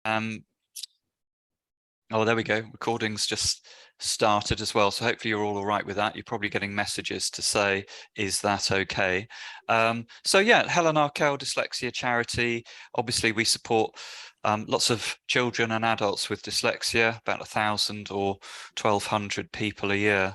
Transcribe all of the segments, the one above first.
Oh, there we go. Recording's just started as well. So hopefully you're all right with that. You're probably getting messages to say, is that okay? So yeah, Helen Arkell Dyslexia Charity. Obviously we support lots of children and adults with dyslexia, about 1,000 or 1,200 people a year.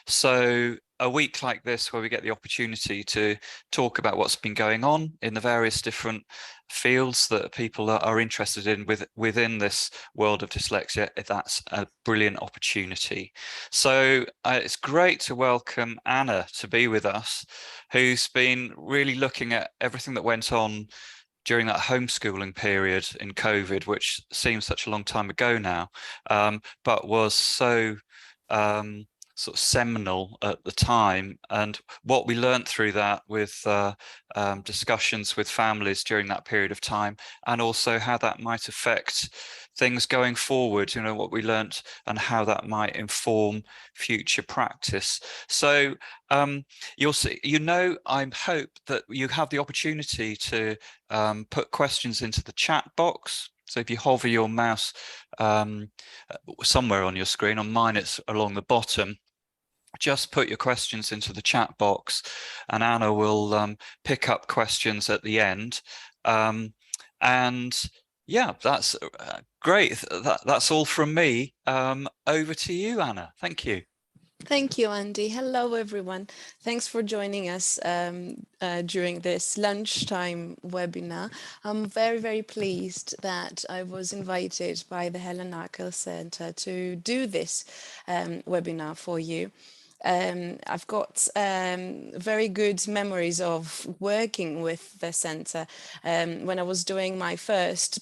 So a week like this where we get the opportunity to talk about what's been going on in the various different fields that people are interested in within this world of dyslexia, that's a brilliant opportunity. So it's great to welcome Anna to be with us, who's been really looking at everything that went on during that homeschooling period in COVID, which seems such a long time ago now, but was so sort of seminal at the time, and what we learned through that with discussions with families during that period of time, and also how that might affect things going forward, you know, what we learnt and how that might inform future practice. So you'll see, you know, I hope that you have the opportunity to put questions into the chat box. So if you hover your mouse somewhere on your screen, on mine it's along the bottom, just put your questions into the chat box and Anna will pick up questions at the end. And yeah, that's great. That's all from me. Over to you, Anna. Thank you. Thank you, Andy. Hello, everyone. Thanks for joining us during this lunchtime webinar. I'm very, very pleased that I was invited by the Helen Arkell Center to do this webinar for you. I've got very good memories of working with the center when I was doing my first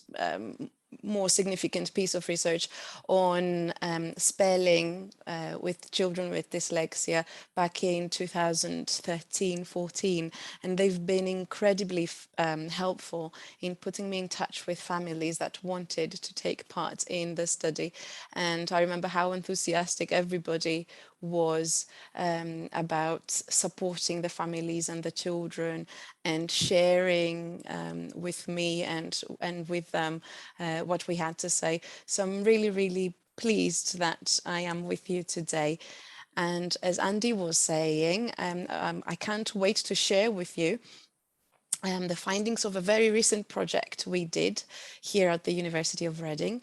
more significant piece of research on spelling with children with dyslexia back in 2013-14, and they've been incredibly helpful in putting me in touch with families that wanted to take part in the study. And I remember how enthusiastic everybody was about supporting the families and the children and sharing with me and with them what we had to say. So I'm really, really pleased that I am with you today. And as Andy was saying, I can't wait to share with you the findings of a very recent project we did here at the University of Reading,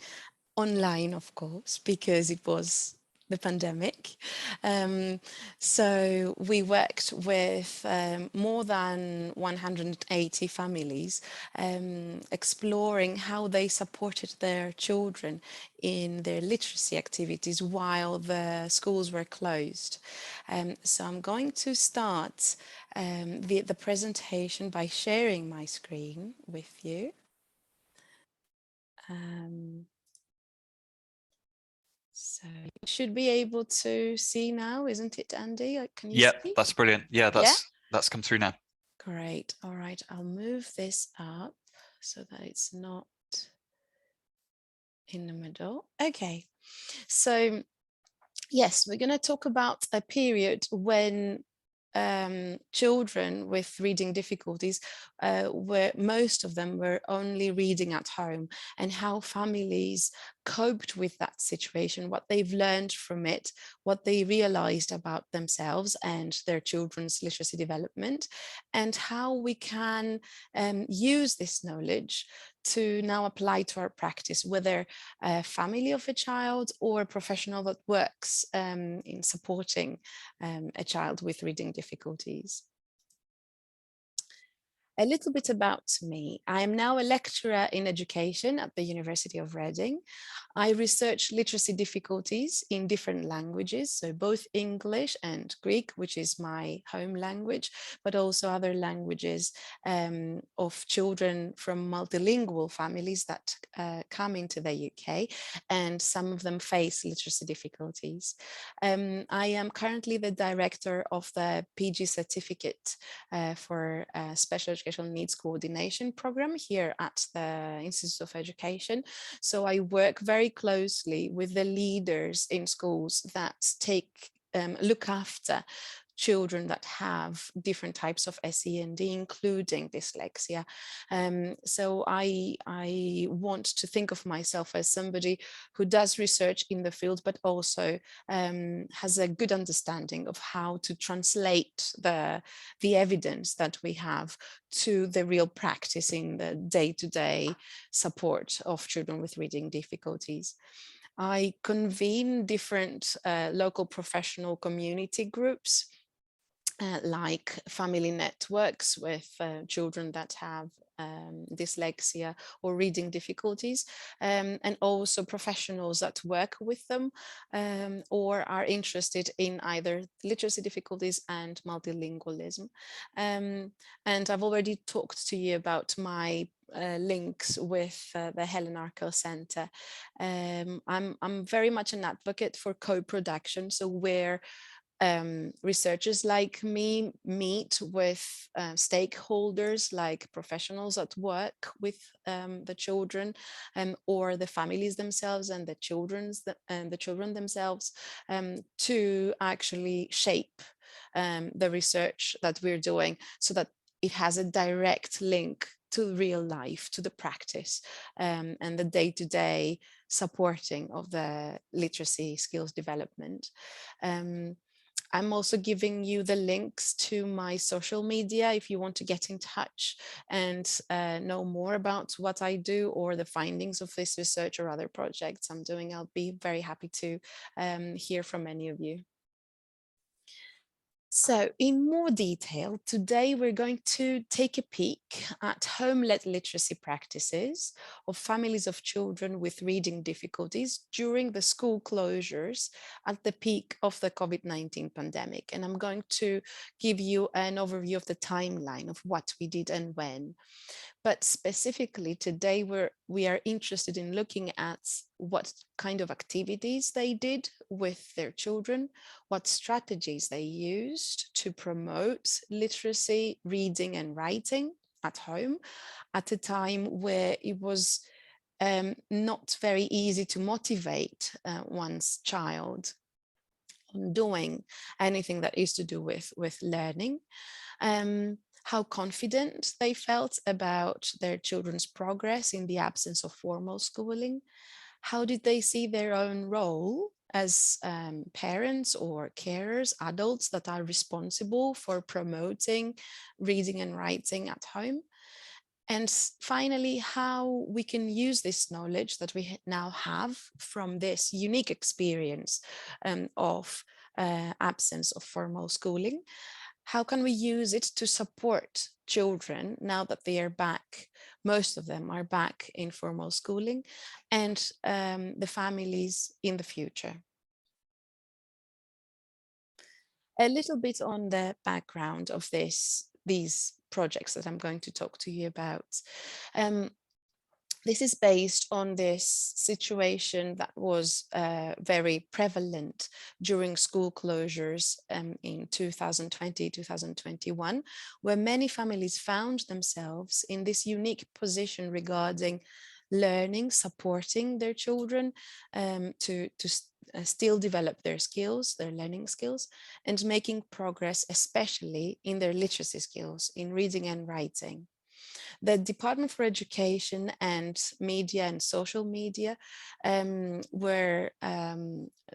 online, of course, because it was the pandemic. So we worked with more than 180 families, exploring how they supported their children in their literacy activities while the schools were closed. So I'm going to start the presentation by sharing my screen with you. So you should be able to see now, isn't it, Andy? Can you see? That's brilliant. Yeah, that's come through now. Great. All right, I'll move this up so that it's not in the middle. Okay, so yes, we're going to talk about a period when children with reading difficulties, where most of them were only reading at home, and how families coped with that situation, what they've learned from it, what they realized about themselves and their children's literacy development, and how we can use this knowledge to now apply to our practice, whether a family of a child or a professional that works in supporting a child with reading difficulties. A little bit about me. I am now a lecturer in education at the University of Reading. I research literacy difficulties in different languages, so both English and Greek, which is my home language, but also other languages of children from multilingual families that come into the UK, and some of them face literacy difficulties. I am currently the director of the PG certificate for special educational needs coordination program here at the Institute of Education. So I work very closely with the leaders in schools that look after children that have different types of SEND, including dyslexia. So I want to think of myself as somebody who does research in the field, but also has a good understanding of how to translate the evidence that we have to the real practice in the day-to-day support of children with reading difficulties. I convene different local professional community groups, like family networks with children that have dyslexia or reading difficulties, and also professionals that work with them or are interested in either literacy difficulties and multilingualism. And I've already talked to you about my links with the Helen Arkell Center. I'm very much an advocate for co-production, so where researchers like me meet with stakeholders like professionals at work with the children, or the families themselves and the children themselves, to actually shape the research that we're doing so that it has a direct link to real life, to the practice, and the day-to-day supporting of the literacy skills development. I'm also giving you the links to my social media if you want to get in touch and know more about what I do or the findings of this research or other projects I'm doing. I'll be very happy to hear from any of you. So in more detail, today we're going to take a peek at home-led literacy practices of families of children with reading difficulties during the school closures at the peak of the COVID-19 pandemic. And I'm going to give you an overview of the timeline of what we did and when. But specifically today, we are interested in looking at what kind of activities they did with their children, what strategies they used to promote literacy, reading and writing at home at a time where it was not very easy to motivate one's child on doing anything that is to do with learning. How confident they felt about their children's progress in the absence of formal schooling. How did they see their own role as parents or carers, adults that are responsible for promoting reading and writing at home? And finally, how we can use this knowledge that we now have from this unique experience of absence of formal schooling. How can we use it to support children now that they are back? Most of them are back in formal schooling, and the families in the future. A little bit on the background of these projects that I'm going to talk to you about. This is based on this situation that was very prevalent during school closures in 2020, 2021, where many families found themselves in this unique position regarding learning, supporting their children to still develop their skills, their learning skills, and making progress, especially in their literacy skills, in reading and writing. The Department for Education and Media and Social Media were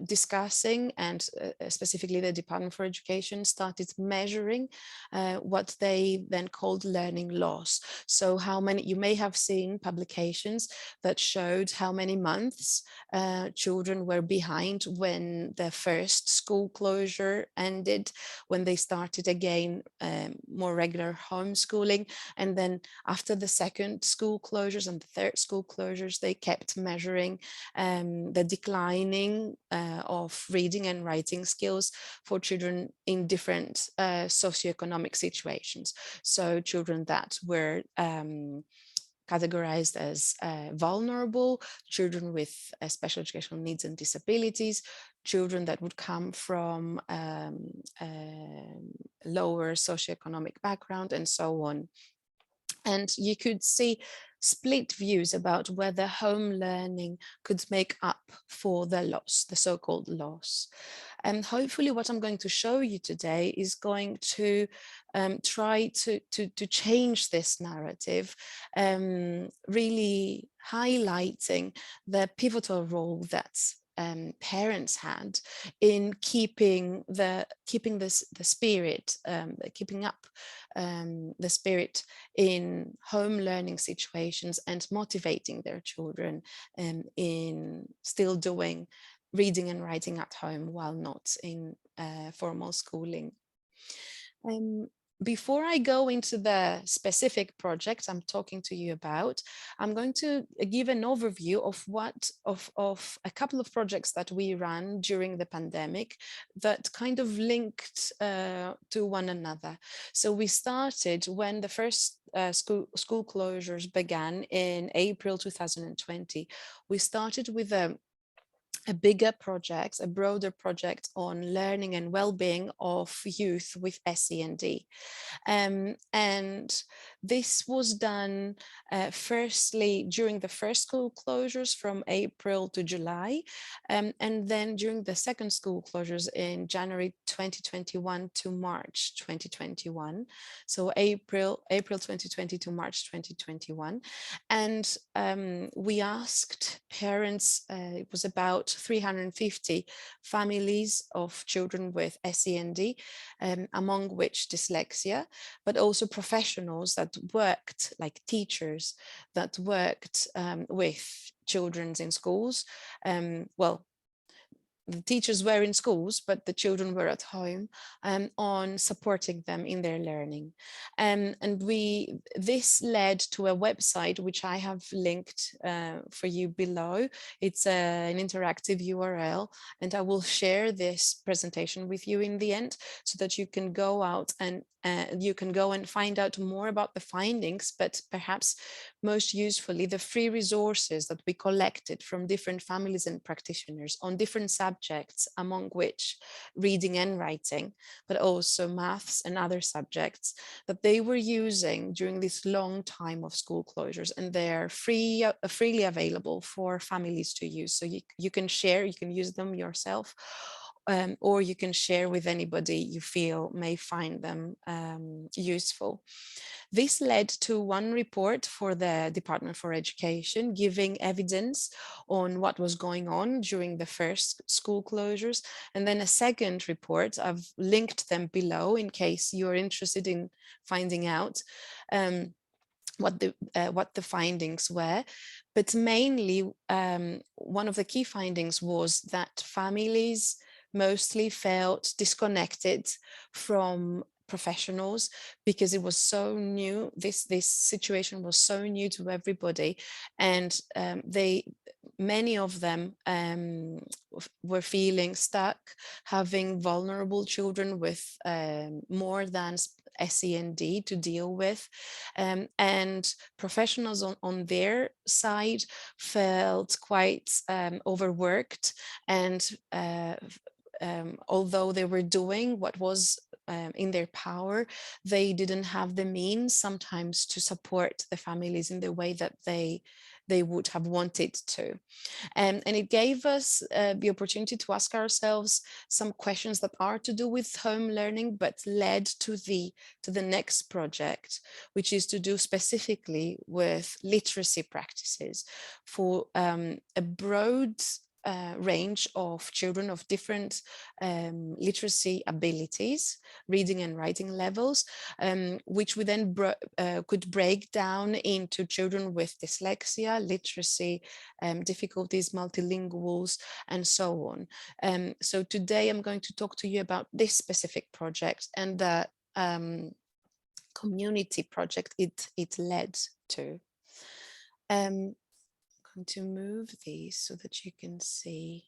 discussing, and specifically the Department for Education started measuring what they then called learning loss. So how many, you may have seen publications that showed how many months children were behind when the first school closure ended, when they started again more regular homeschooling, and then after the second school closures and the third school closures, they kept measuring the declining of reading and writing skills for children in different socioeconomic situations. So children that were categorized as vulnerable, children with special educational needs and disabilities, children that would come from lower socioeconomic background, and so on. And you could see split views about whether home learning could make up for the loss, the so-called loss. And hopefully what I'm going to show you today is going to try to change this narrative, really highlighting the pivotal role that parents had in keeping the spirit, keeping up the spirit in home learning situations and motivating their children in still doing reading and writing at home while not in formal schooling. Um, Before I go into the specific projects I'm talking to you about, I'm going to give an overview of of a couple of projects that we ran during the pandemic that kind of linked to one another. So we started when the first school closures began in April 2020. We started with a bigger project, a broader project on learning and well-being of youth with SEND. And this was done firstly during the first school closures from April to July, and then during the second school closures in January 2021 to March 2021. So April 2020 to March 2021. And we asked parents, it was about 350 families of children with SEND, among which dyslexia, but also professionals that worked, like teachers that worked with children in schools. Well, the teachers were in schools, but the children were at home, on supporting them in their learning. And this led to a website which I have linked for you below. It's an interactive URL, and I will share this presentation with you in the end so that you can go out and you can go and find out more about the findings, but perhaps most usefully, the free resources that we collected from different families and practitioners on different subjects, among which reading and writing, but also maths and other subjects that they were using during this long time of school closures, and they're freely available for families to use. So you can share, you can use them yourself, or you can share with anybody you feel may find them useful. This led to one report for the Department for Education giving evidence on what was going on during the first school closures, and then a second report. I've linked them below in case you're interested in finding out what the findings were. But mainly, one of the key findings was that families mostly felt disconnected from professionals because it was so new. This situation was so new to everybody, and many of them were feeling stuck, having vulnerable children with more than SEND to deal with, and professionals on their side felt quite overworked, and although they were doing what was in their power, they didn't have the means sometimes to support the families in the way that they would have wanted to. And it gave us the opportunity to ask ourselves some questions that are to do with home learning, but led to the next project, which is to do specifically with literacy practices for a broad range of children of different literacy abilities, reading and writing levels, which we then could break down into children with dyslexia, literacy difficulties, multilinguals, and so on. So today I'm going to talk to you about this specific project and the community project it led to. Going to move these so that you can see.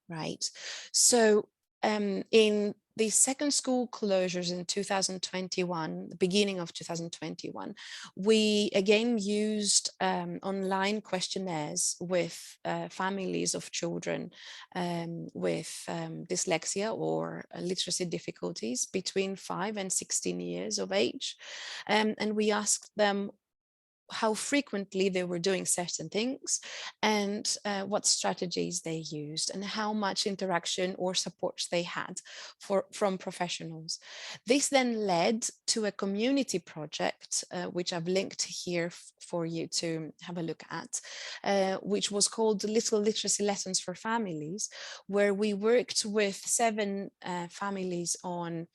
Right. So in the second school closures in 2021, the beginning of 2021, we again used online questionnaires with families of children with dyslexia or literacy difficulties between 5 and 16 years of age. And we asked them how frequently they were doing certain things, and what strategies they used, and how much interaction or support they had from professionals. This then led to a community project, which I've linked here for you to have a look at, which was called Little Literacy Lessons for Families, where we worked with 7 families on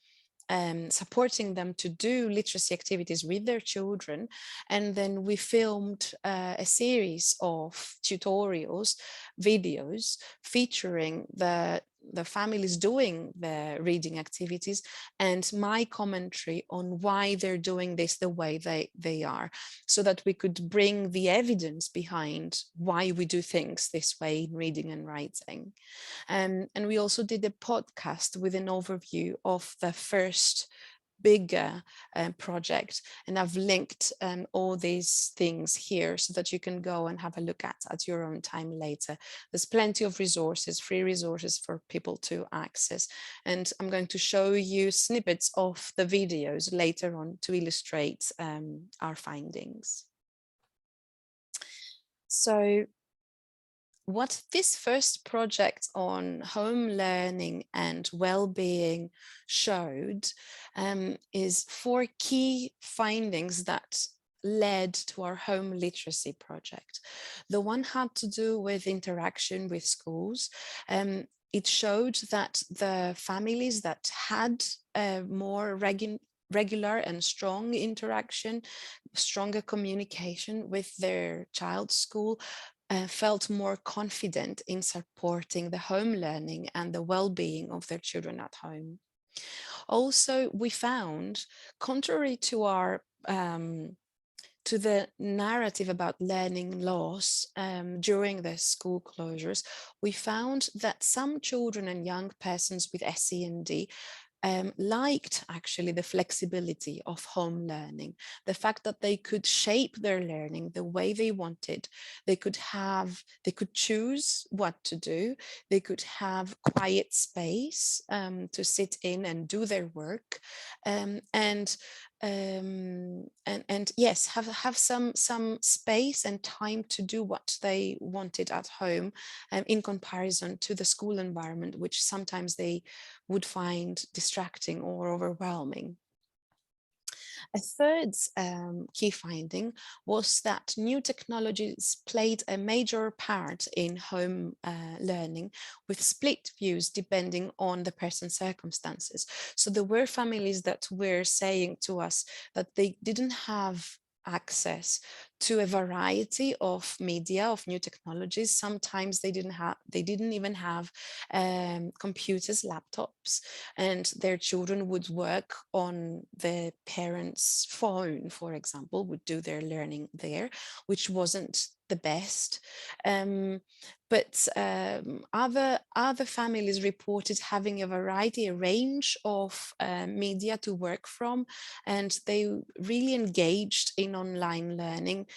supporting them to do literacy activities with their children. And then we filmed a series of tutorials, videos featuring the families doing the reading activities, and my commentary on why they're doing this the way they are, so that we could bring the evidence behind why we do things this way in reading and writing. And we also did a podcast with an overview of the first bigger project, and I've linked all these things here so that you can go and have a look at your own time later. There's plenty of resources, free resources for people to access, and I'm going to show you snippets of the videos later on to illustrate our findings. So what this first project on home learning and well-being showed is 4 key findings that led to our home literacy project. The one had to do with interaction with schools. It showed that the families that had more regular and strong interaction, stronger communication with their child's school, felt more confident in supporting the home learning and the well-being of their children at home. Also, we found, contrary to our to the narrative about learning loss during the school closures, we found that some children and young persons with SEND liked actually the flexibility of home learning, the fact that they could shape their learning the way they wanted. They could choose what to do. They could have quiet space to sit in and do their work, and yes, have some space and time to do what they wanted at home, in comparison to the school environment, which sometimes they would find distracting or overwhelming. A third key finding was that new technologies played a major part in home learning, with split views depending on the person's circumstances. So there were families that were saying to us that they didn't have access to a variety of media, of new technologies. Sometimes they didn't even have computers, laptops, and their children would work on the parents' phone, for example, would do their learning there, which wasn't the best. But other families reported having a variety, a range of media to work from, and they really engaged in online learning,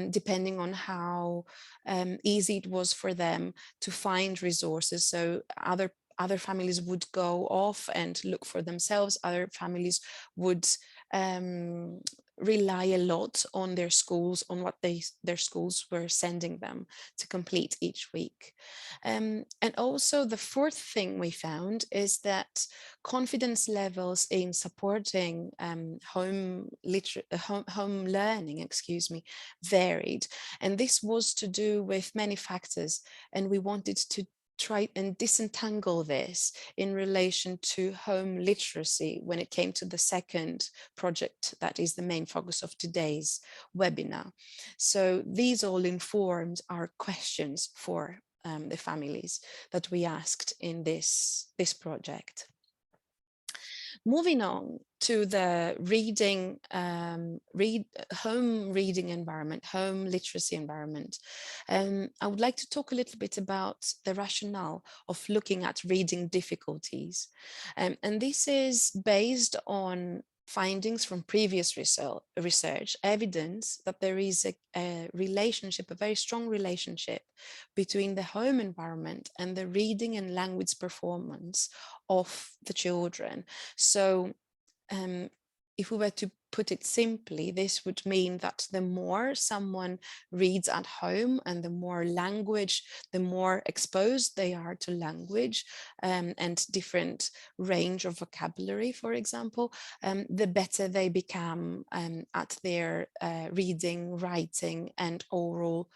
depending on how easy it was for them to find resources. So other families would go off and look for themselves. Other families would rely a lot on their schools, on what their schools were sending them to complete each week. And also the fourth thing we found is that confidence levels in supporting home learning, excuse me, varied. And this was to do with many factors, and we wanted to try and disentangle this in relation to home literacy when it came to the second project that is the main focus of today's webinar. So these all informed our questions for the families that we asked in this project. Moving on to the home reading environment, home literacy environment, I would like to talk a little bit about the rationale of looking at reading difficulties. And this is based on findings from previous research, evidence that there is a relationship, a very strong relationship between the home environment and the reading and language performance of the children. So if we were to put it simply, this would mean that the more someone reads at home and the more language, the more exposed they are to language and different range of vocabulary, for example, the better they become at their reading, writing, and oral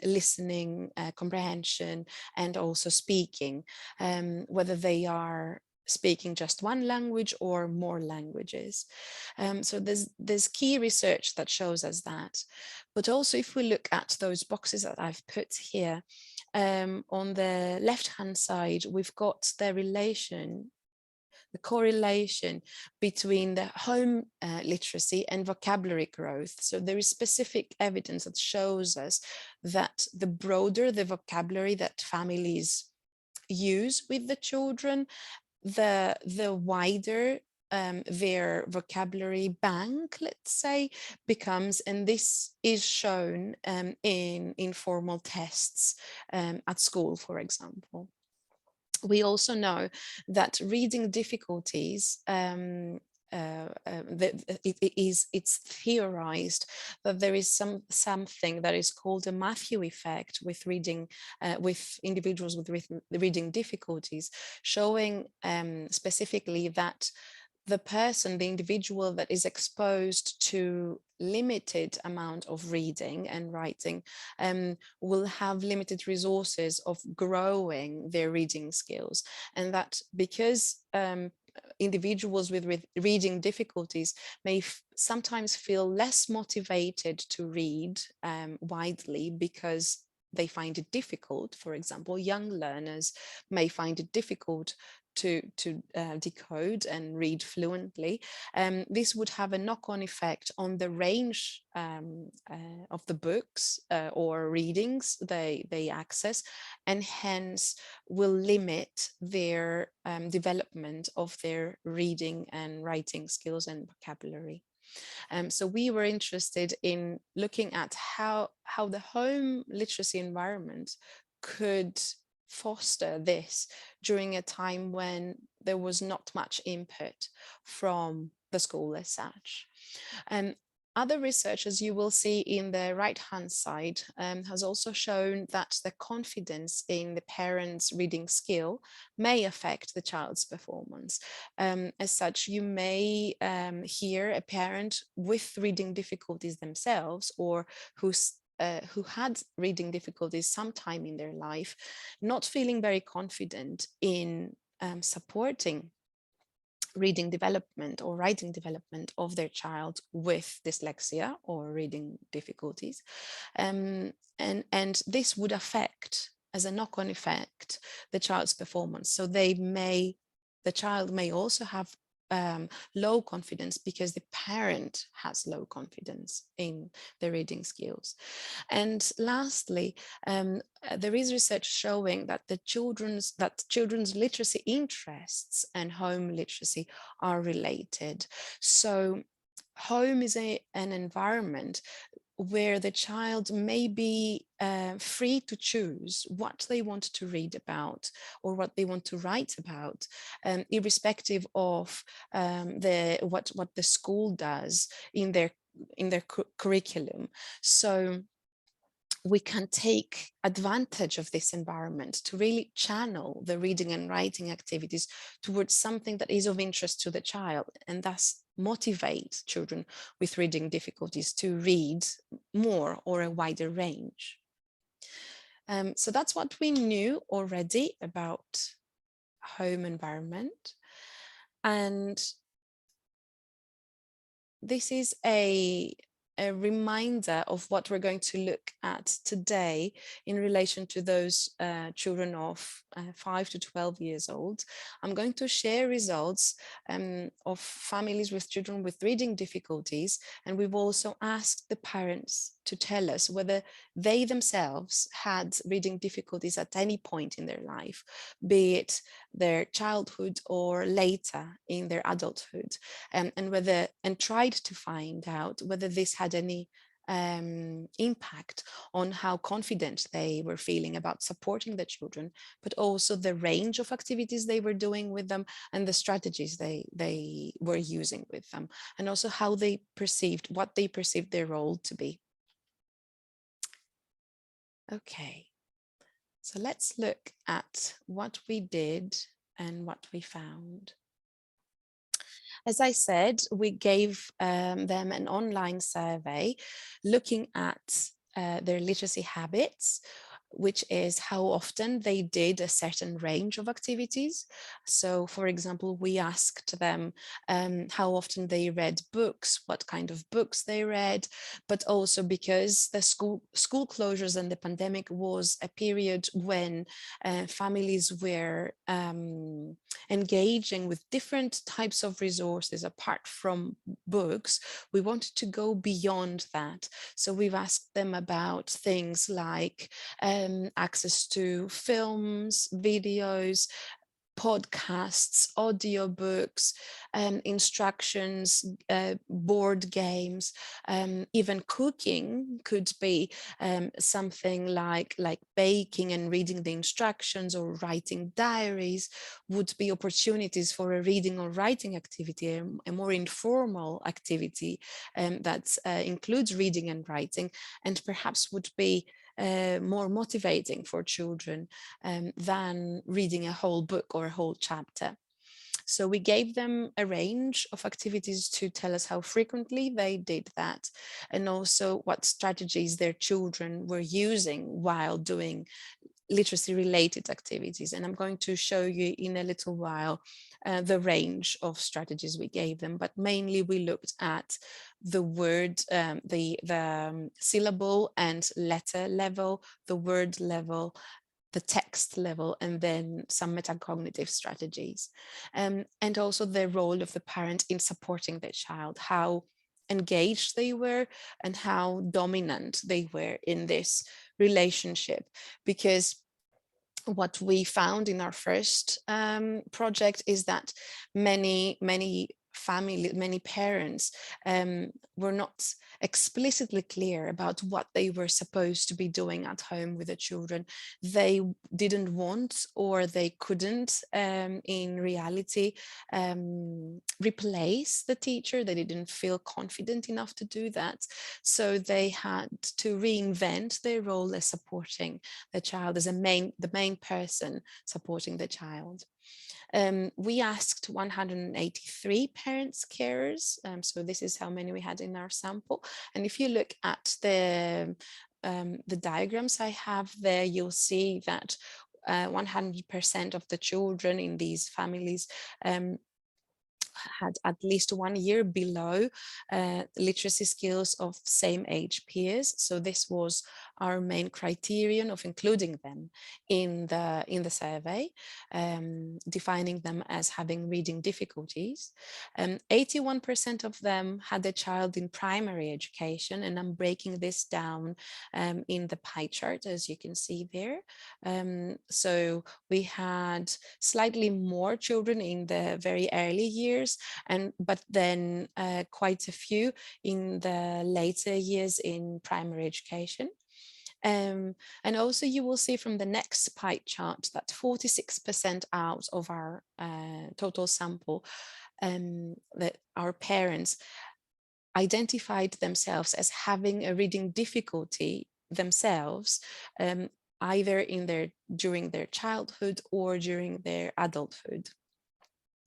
listening, comprehension, and also speaking, whether they are speaking just one language or more languages. So there's key research that shows us that. But also if we look at those boxes that I've put here, on the left-hand side, we've got the correlation between the home literacy and vocabulary growth. So there is specific evidence that shows us that the broader the vocabulary that families use with the children, the wider their vocabulary bank, let's say, becomes, and this is shown in informal tests at school, for example. We also know that reading difficulties it's theorized that there is something that is called a Matthew effect with reading with individuals with reading difficulties, showing specifically that the individual that is exposed to limited amount of reading and writing will have limited resources of growing their reading skills. And that because individuals with reading difficulties may sometimes feel less motivated to read widely because they find it difficult. For example, young learners may find it difficult to decode and read fluently. This would have a knock-on effect on the range of the books or readings they access, and hence will limit their development of their reading and writing skills and vocabulary. So we were interested in looking at how the home literacy environment could foster this during a time when there was not much input from the school as such. Other research, as you will see in the right-hand side, has also shown that the confidence in the parent's reading skill may affect the child's performance. As such, you may hear a parent with reading difficulties themselves, or who had reading difficulties sometime in their life, not feeling very confident in supporting reading development or writing development of their child with dyslexia or reading difficulties. And this would affect, as a knock-on effect, the child's performance. So the child may also have low confidence because the parent has low confidence in the reading skills. And lastly, there is research showing that children's literacy interests and home literacy are related. So home is an environment where the child may be free to choose what they want to read about or what they want to write about, irrespective of what the school does in their curriculum. So we can take advantage of this environment to really channel the reading and writing activities towards something that is of interest to the child, and thus motivate children with reading difficulties to read more or a wider range. So that's what we knew already about home environment. And this is a reminder of what we're going to look at today in relation to those children of 5 to 12 years old. I'm going to share results of families with children with reading difficulties, and we've also asked the parents to tell us whether they themselves had reading difficulties at any point in their life, be it their childhood or later in their adulthood, and tried to find out whether this had any impact on how confident they were feeling about supporting the children, but also the range of activities they were doing with them and the strategies they were using with them, and also how they perceived what they perceived their role to be. Okay, so let's look at what we did and what we found. As I said, we gave them an online survey looking at their literacy habits, which is how often they did a certain range of activities. So, for example, we asked them how often they read books, what kind of books they read, but also because the school closures and the pandemic was a period when families were engaging with different types of resources apart from books, we wanted to go beyond that. So we've asked them about things like access to films, videos, podcasts, audiobooks, instructions, board games, even cooking could be something like baking and reading the instructions, or writing diaries would be opportunities for a reading or writing activity, a more informal activity that includes reading and writing, and perhaps would be more motivating for children than reading a whole book or a whole chapter. So we gave them a range of activities to tell us how frequently they did that, and also what strategies their children were using while doing literacy related activities. And I'm going to show you in a little while the range of strategies we gave them, but mainly we looked at the word, the syllable and letter level, the word level, the text level, and then some metacognitive strategies. And also the role of the parent in supporting their child, how engaged they were and how dominant they were in this relationship. Because what we found in our first project is that many parents were not explicitly clear about what they were supposed to be doing at home with the children. They didn't want, or they couldn't in reality replace the teacher. They didn't feel confident enough to do that, so they had to reinvent their role as supporting the child, as the main person supporting the child. We asked 183 parents, carers, so this is how many we had in our sample. And if you look at the diagrams I have there, you'll see that 100% of the children in these families had at least 1 year below literacy skills of same age peers. So this was our main criterion of including them in the survey, defining them as having reading difficulties. 81% of them had a child in primary education, and I'm breaking this down in the pie chart, as you can see there. So we had slightly more children in the very early years, but then quite a few in the later years in primary education. And also you will see from the next pie chart that 46% out of our total sample, that our parents identified themselves as having a reading difficulty themselves, either during their childhood or during their adulthood.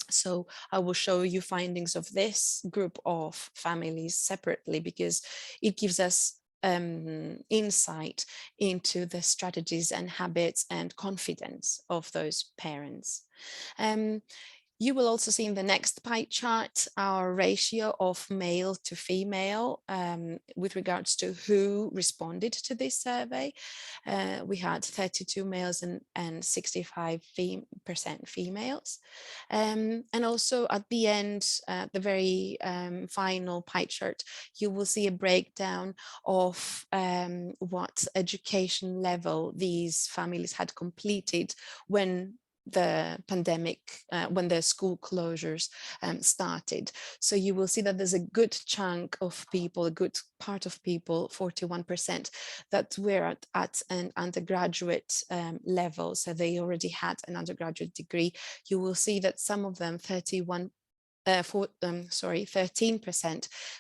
So I will show you findings of this group of families separately, because it gives us insight into the strategies and habits and confidence of those parents. You will also see in the next pie chart our ratio of male to female with regards to who responded to this survey. We had 32 males and 65% females. And also at the end, the very final pie chart, you will see a breakdown of what education level these families had completed when the pandemic, when the school closures started. So you will see that there's a good chunk of people, a good part of people, 41%, that were at an undergraduate level. So they already had an undergraduate degree. You will see that some of them, 13%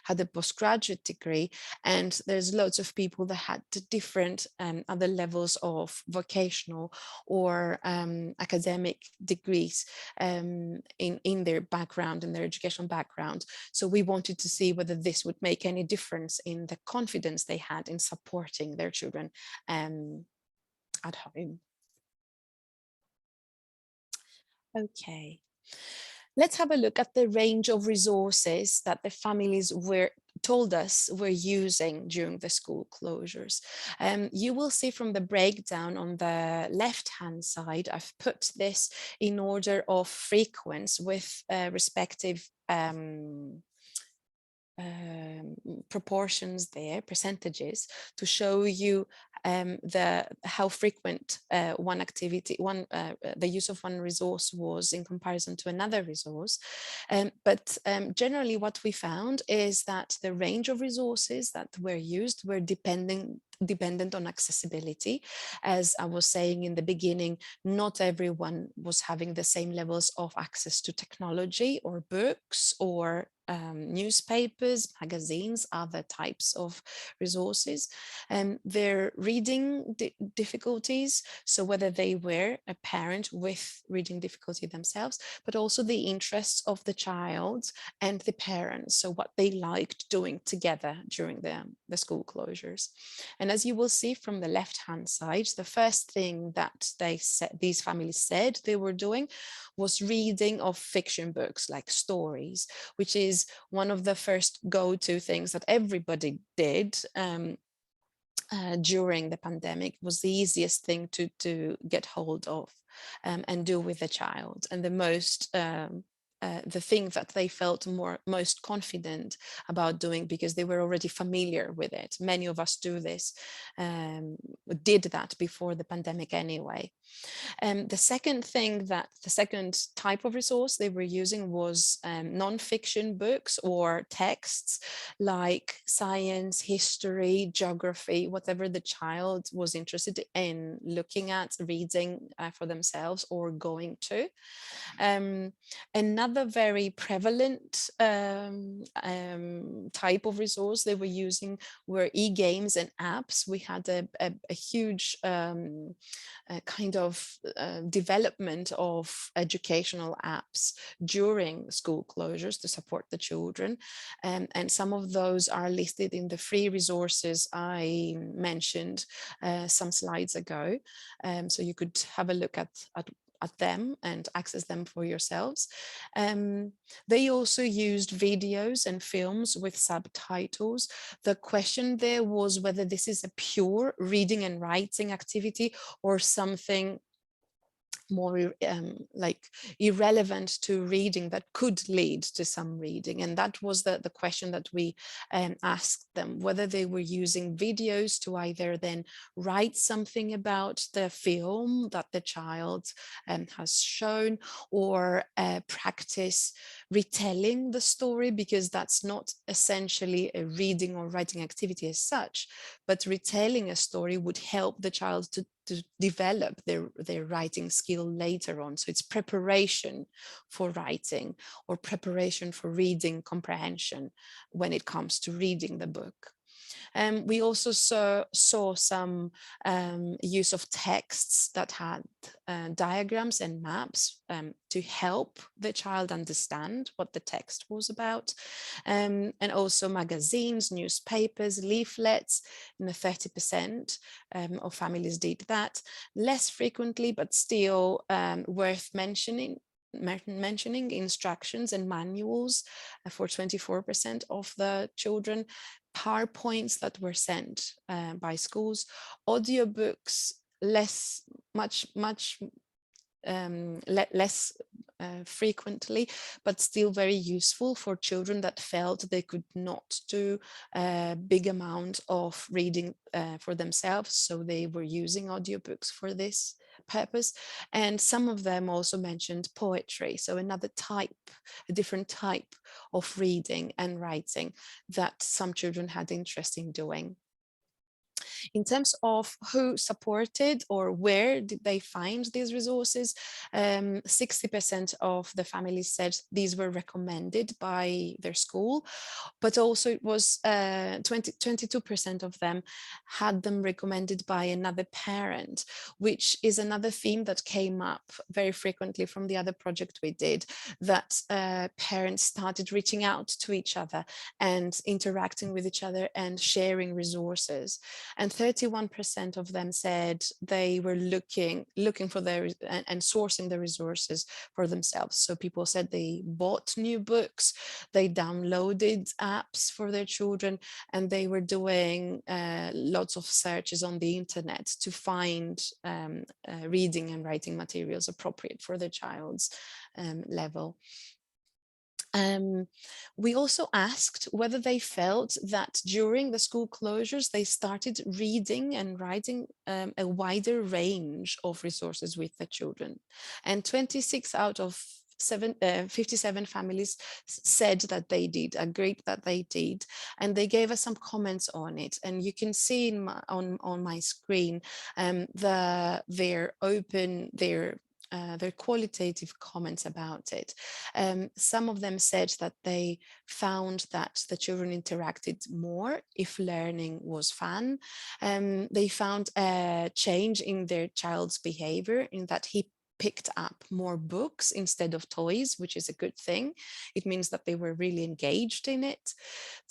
had a postgraduate degree, and there's loads of people that had different other levels of vocational or academic degrees in their background, in their educational background. So we wanted to see whether this would make any difference in the confidence they had in supporting their children at home. Okay. Let's have a look at the range of resources that the families told us were using during the school closures. You will see from the breakdown on the left-hand side, I've put this in order of frequency with respective proportions there, percentages, to show you how frequent the use of one resource was in comparison to another resource. But generally what we found is that the range of resources that were used were dependent on accessibility. As I was saying in the beginning, not everyone was having the same levels of access to technology or books or newspapers, magazines, other types of resources. Their reading difficulties, so whether they were a parent with reading difficulty themselves, but also the interests of the child and the parents, so what they liked doing together during the school closures. And as you will see from the left-hand side, the first thing that these families said they were doing was reading of fiction books, like stories, which is one of the first go-to things that everybody did during the pandemic. Was the easiest thing to get hold of and do with a child, and the thing that they felt most confident about doing, because they were already familiar with it. Many of us did that before the pandemic anyway. The second type of resource they were using was non-fiction books or texts like science, history, geography, whatever the child was interested in looking at, reading for themselves or going to. Another very prevalent type of resource they were using were e-games and apps. We had a huge kind of development of educational apps during school closures to support the children. And some of those are listed in the free resources I mentioned some slides ago. So you could have a look at them and access them for yourselves. They also used videos and films with subtitles. The question there was whether this is a pure reading and writing activity or something more like irrelevant to reading that could lead to some reading. And that was the question that we asked them, whether they were using videos to either then write something about the film that the child has shown, or practice retelling the story, because that's not essentially a reading or writing activity as such, but retelling a story would help the child to develop their writing skill later on. So it's preparation for writing or preparation for reading comprehension when it comes to reading the book. We also saw some use of texts that had diagrams and maps to help the child understand what the text was about. And also magazines, newspapers, leaflets. 30% of families did that. Less frequently, but still worth mentioning, instructions and manuals for 24% of the children, PowerPoints that were sent by schools, audiobooks less frequently, but still very useful for children that felt they could not do a big amount of reading for themselves, so they were using audiobooks for this purpose. And some of them also mentioned poetry, so another type, a different type of reading and writing that some children had interest in doing. In terms of who supported or where did they find these resources, 60% of the families said these were recommended by their school, but also it was 22% of them had them recommended by another parent, which is another theme that came up very frequently from the other project we did, that parents started reaching out to each other and interacting with each other and sharing resources. And 31% of them said they were looking for their and sourcing the resources for themselves. So people said they bought new books, they downloaded apps for their children, and they were doing lots of searches on the internet to find reading and writing materials appropriate for their child's level. We also asked whether they felt that during the school closures, they started reading and writing a wider range of resources with the children. And 26 out of 57 families said that they did, agreed that they did, and they gave us some comments on it. And you can see in on my screen their qualitative comments about it. Some of them said that they found that the children interacted more if learning was fun. They found a change in their child's behavior, in that he picked up more books instead of toys, which is a good thing. It means that they were really engaged in it.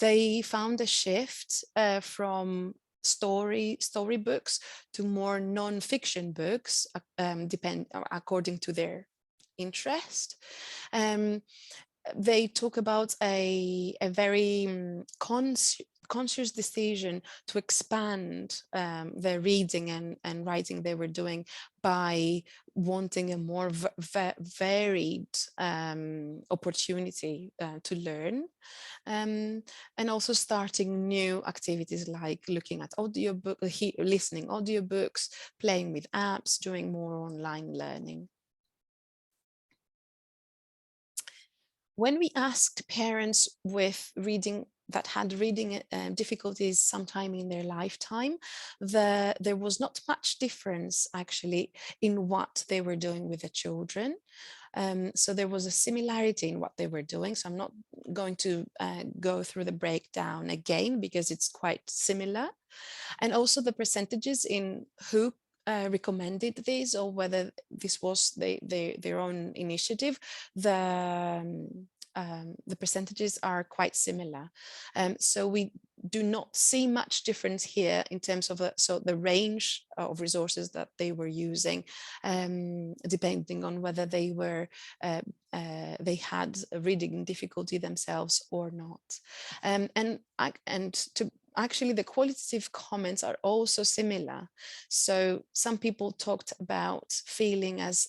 They found a shift from storybooks to more non-fiction books, according to their interest. Um, they talk about a very conscious decision to expand their reading and writing they were doing by wanting a more varied opportunity to learn, and also starting new activities like looking at listening audiobooks, playing with apps, doing more online learning. When we asked parents with reading that had reading difficulties sometime in their lifetime, there was not much difference actually in what they were doing with the children. So there was a similarity in what they were doing. So I'm not going to go through the breakdown again because it's quite similar. And also the percentages in who recommended this or whether this was their own initiative, the percentages are quite similar. So we do not see much difference here in terms of the range of resources that they were using, depending on whether they they had a reading difficulty themselves or not. Actually, the qualitative comments are also similar. So some people talked about feeling as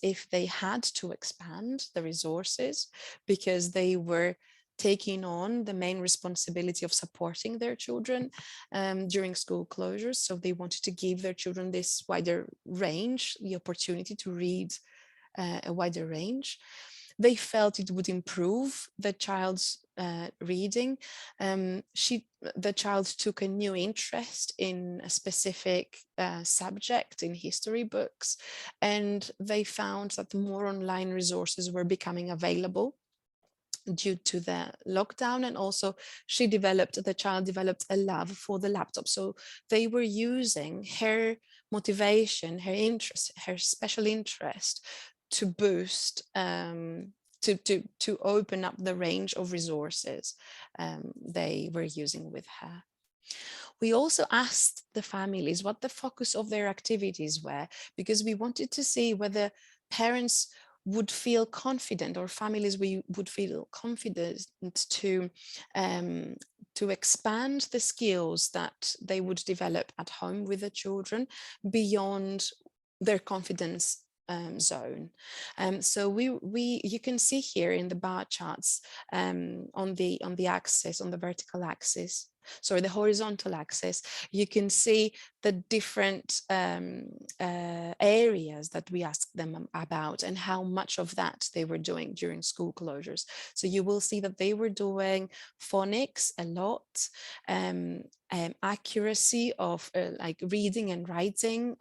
if they had to expand the resources because they were taking on the main responsibility of supporting their children during school closures. So they wanted to give their children this wider range, the opportunity to read a wider range. They felt it would improve the child's reading. The child took a new interest in a specific subject in history books, and they found that more online resources were becoming available due to the lockdown. And also the child developed a love for the laptop. So they were using her motivation, her interest, her special interest to boost, to open up the range of resources they were using with her. We also asked the families what the focus of their activities were, because we wanted to see whether parents would feel confident, or families would feel confident to expand the skills that they would develop at home with the children beyond their confidence zone. So you can see here in the bar charts on the axis, on the vertical axis, sorry, the horizontal axis, you can see the different areas that we asked them about and how much of that they were doing during school closures. So you will see that they were doing phonics a lot, accuracy of like reading and writing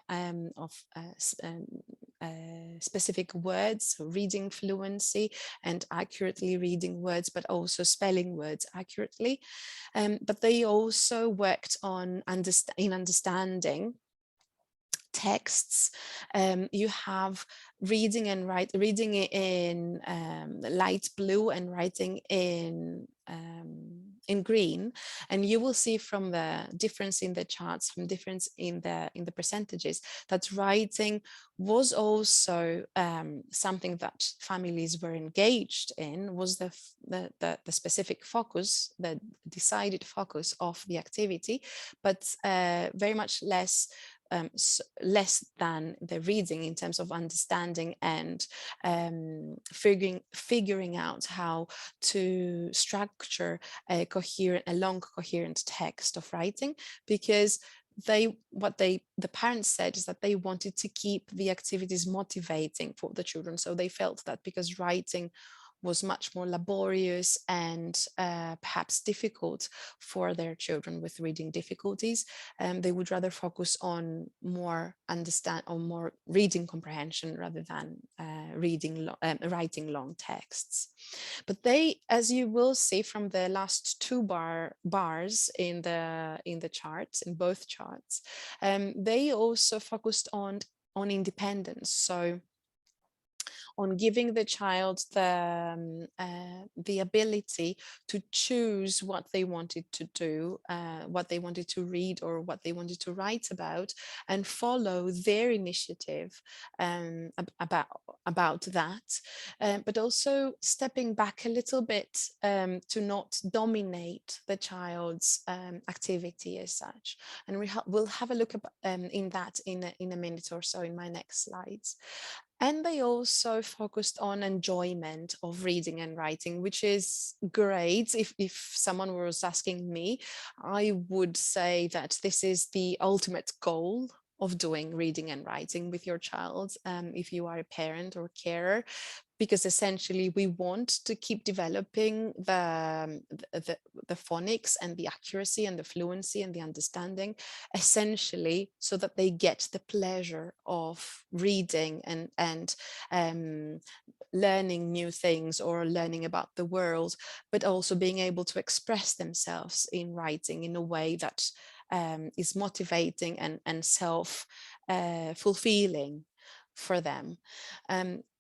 of specific words, so reading fluency and accurately reading words, but also spelling words accurately. But they also worked on understanding texts. You have reading and reading in light blue and writing in green, and you will see from the difference in the charts, from difference in the percentages, that writing was also something that families were engaged in, was the specific focus, the decided focus of the activity, but very much less than the reading in terms of understanding and figuring out how to structure a long coherent text of writing, because the parents said is that they wanted to keep the activities motivating for the children. So they felt that because writing was much more laborious and perhaps difficult for their children with reading difficulties, they would rather focus on more reading comprehension rather than writing long texts. But they, as you will see from the last two bars in the charts, in both charts, they also focused on independence. So on giving the child the ability to choose what they wanted to do, what they wanted to read or what they wanted to write about, and follow their initiative about that, but also stepping back a little bit to not dominate the child's activity as such. And we'll have a look in that in a minute or so in my next slides. And they also focused on enjoyment of reading and writing, which is great. If someone was asking me, I would say that this is the ultimate goal of doing reading and writing with your child, if you are a parent or carer, because essentially we want to keep developing the phonics and the accuracy and the fluency and the understanding, essentially so that they get the pleasure of reading and learning new things or learning about the world, but also being able to express themselves in writing in a way that is motivating and self-fulfilling for them.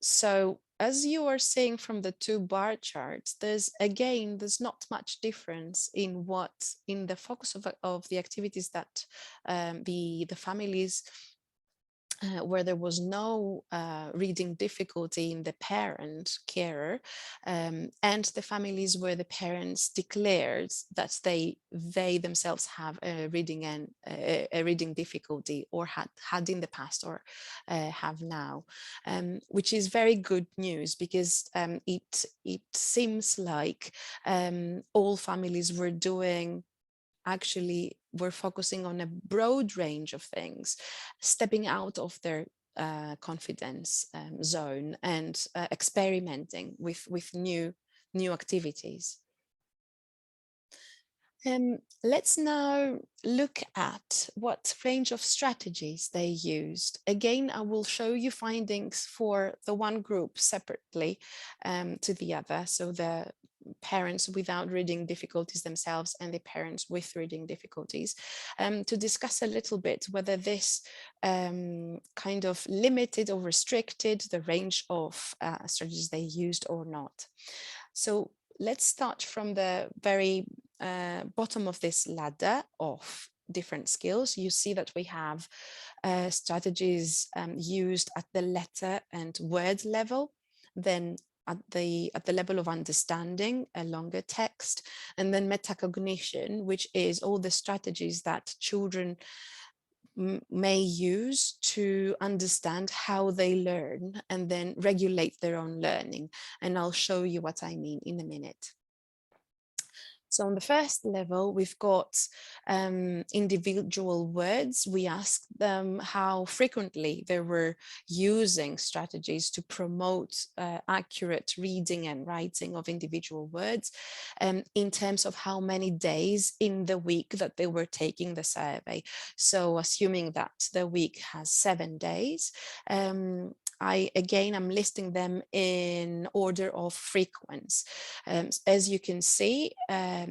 So as you are seeing from the two bar charts, there's not much difference in the focus of the activities that the families where there was no reading difficulty in the parent carer, and the families where the parents declared that they themselves have a reading difficulty, or had in the past, or have now, which is very good news, because it seems like all families were focusing on a broad range of things, stepping out of their confidence zone and experimenting with new activities. Let's now look at what range of strategies they used. Again, I will show you findings for the one group separately to the other. So the parents without reading difficulties themselves and the parents with reading difficulties, to discuss a little bit whether this kind of limited or restricted the range of strategies they used or not. So let's start from the very bottom of this ladder of different skills. You see that we have strategies used at the letter and word level, then at the level of understanding a longer text, and then metacognition, which is all the strategies that children may use to understand how they learn and then regulate their own learning. And I'll show you what I mean in a minute. So on the first level, we've got individual words. We asked them how frequently they were using strategies to promote accurate reading and writing of individual words, in terms of how many days in the week that they were taking the survey. So assuming that the week has 7 days, I'm listing them in order of frequency. As you can see,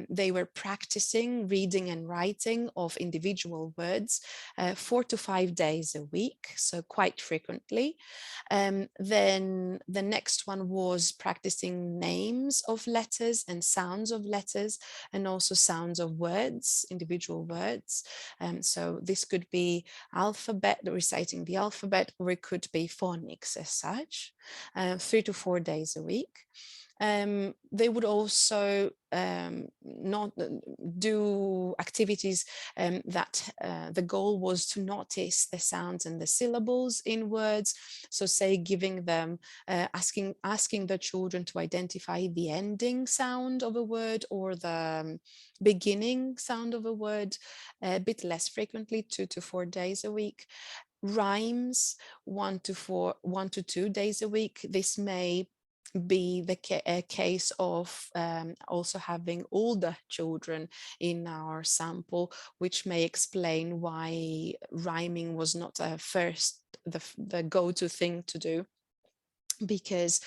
they were practicing reading and writing of individual words 4 to 5 days a week, so quite frequently. Then the next one was practicing names of letters and sounds of letters, and also sounds of words, individual words. So this could be alphabet, reciting the alphabet, or it could be phonics as such, 3 to 4 days a week. They would also not do activities that the goal was to notice the sounds and the syllables in words. So say giving them, asking the children to identify the ending sound of a word or the beginning sound of a word a bit less frequently, 2 to 4 days a week. Rhymes, 1 to 2 days a week. This may be the case of also having older children in our sample, which may explain why rhyming was not the go-to thing to do, because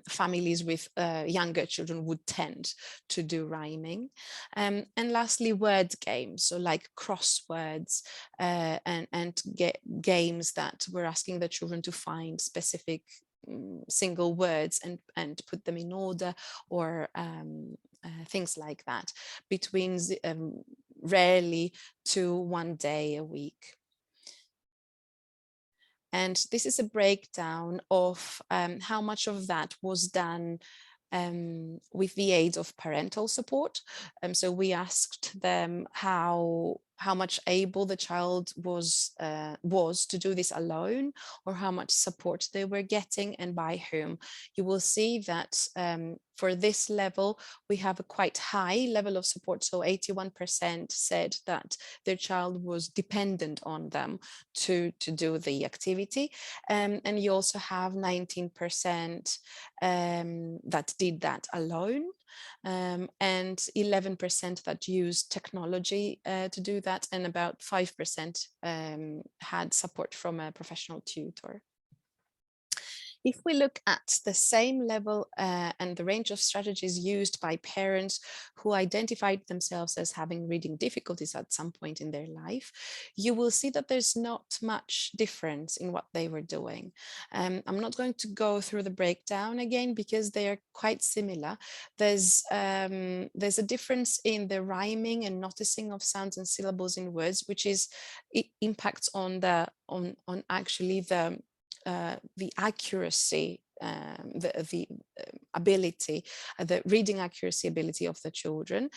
families with younger children would tend to do rhyming. And lastly, word games, so like crosswords, and games that we're asking the children to find specific single words and put them in order, or things like that, between rarely to 1 day a week. And this is a breakdown of how much of that was done with the aid of parental support. So we asked them how much able the child was to do this alone, or how much support they were getting and by whom. You will see that for this level, we have a quite high level of support. So 81% said that their child was dependent on them to do the activity. And you also have 19% that did that alone, and 11% that used technology to do that, and about 5% had support from a professional tutor. If we look at the same level and the range of strategies used by parents who identified themselves as having reading difficulties at some point in their life, you will see that there's not much difference in what they were doing. I'm not going to go through the breakdown again because they are quite similar. There's a difference in the rhyming and noticing of sounds and syllables in words, which it impacts on actually the accuracy, the ability, the reading accuracy ability of the children,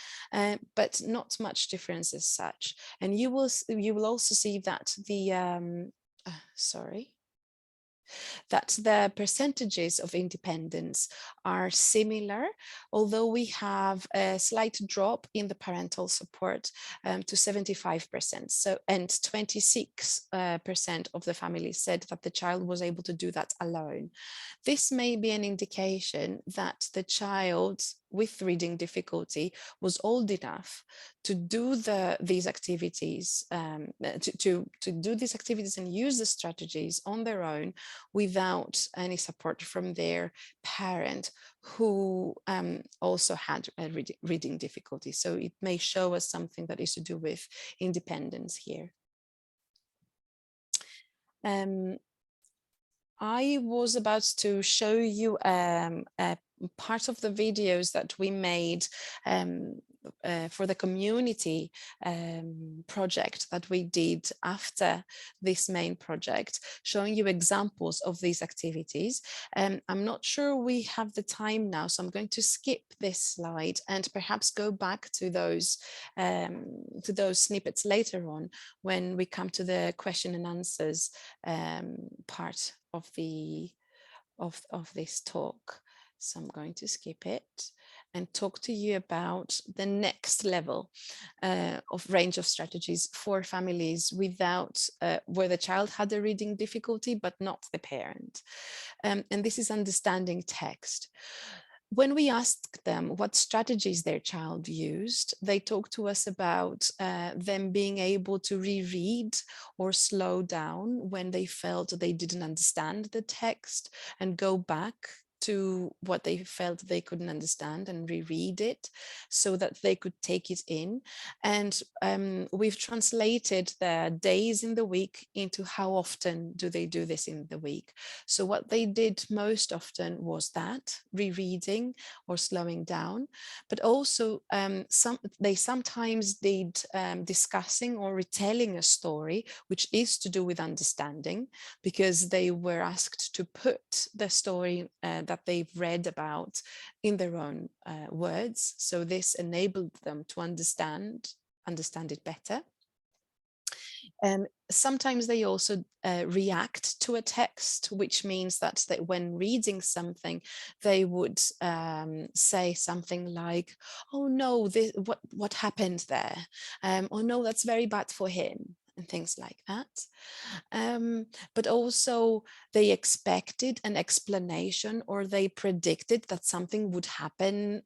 but not much difference as such. And you will also see that that the percentages of independence are similar, although we have a slight drop in the parental support to 75%. So, and 26% of the families said that the child was able to do that alone. This may be an indication that the child with reading difficulty was old enough to do these activities, to do these activities and use the strategies on their own without any support from their parent, who also had a reading difficulty. So it may show us something that is to do with independence here. I was about to show you a part of the videos that we made for the community project that we did after this main project, showing you examples of these activities. I'm not sure we have the time now, so I'm going to skip this slide and perhaps go back to those snippets later on when we come to the question and answers part of this talk. So I'm going to skip it. and talk to you about the next level of range of strategies for families without where the child had a reading difficulty but not the parent. And this is understanding text. When we asked them what strategies their child used, they talked to us about them being able to reread or slow down when they felt they didn't understand the text and go back to what they felt they couldn't understand and reread it so that they could take it in. And we've translated the days in the week into how often do they do this in the week. So what they did most often was that, rereading or slowing down, but also they sometimes did discussing or retelling a story, which is to do with understanding, because they were asked to put the story that they've read about in their own words. So this enabled them to understand it better. Sometimes they also react to a text, which means that when reading something, they would say something like, "Oh no, what happened there?" "Oh no, that's very bad for him," and things like that. But also they expected an explanation, or they predicted that something would happen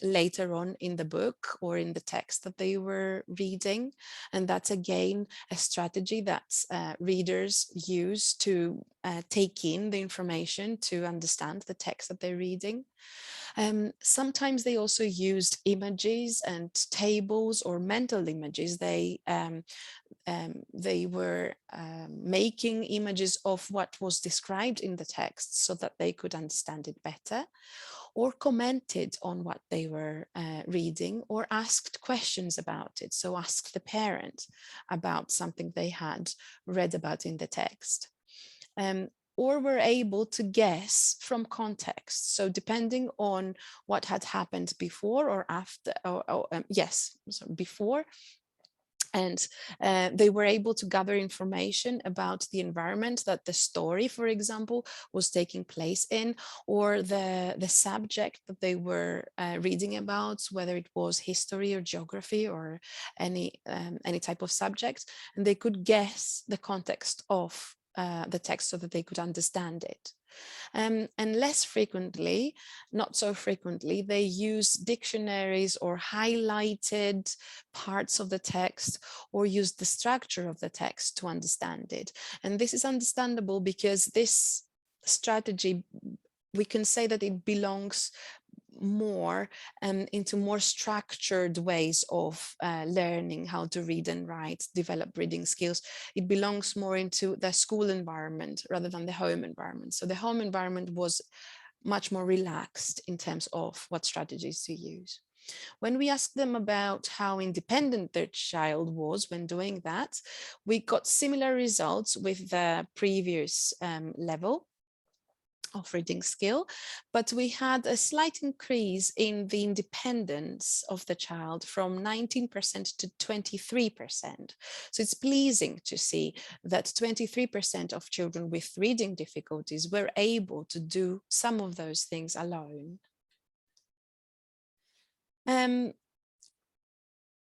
later on in the book or in the text that they were reading. And that's again a strategy that readers use to take in the information to understand the text that they're reading. Sometimes they also used images and tables or mental images. They were making images of what was described in the text so that they could understand it better, or commented on what they were reading, or asked questions about it. So asked the parent about something they had read about in the text. Or were able to guess from context. So depending on what had happened before or after, before, and they were able to gather information about the environment that the story, for example, was taking place in, or the subject that they were reading about, whether it was history or geography or any type of subject, and they could guess the context of the text so that they could understand it. And less frequently, not so frequently, they use dictionaries or highlighted parts of the text, or use the structure of the text to understand it. And this is understandable because this strategy, we can say that it belongs more into more structured ways of learning how to read and write, develop reading skills. It belongs more into the school environment rather than the home environment. So the home environment was much more relaxed in terms of what strategies to use. When we asked them about how independent their child was when doing that, we got similar results with the previous level of reading skill, but we had a slight increase in the independence of the child from 19% to 23%. So it's pleasing to see that 23% of children with reading difficulties were able to do some of those things alone.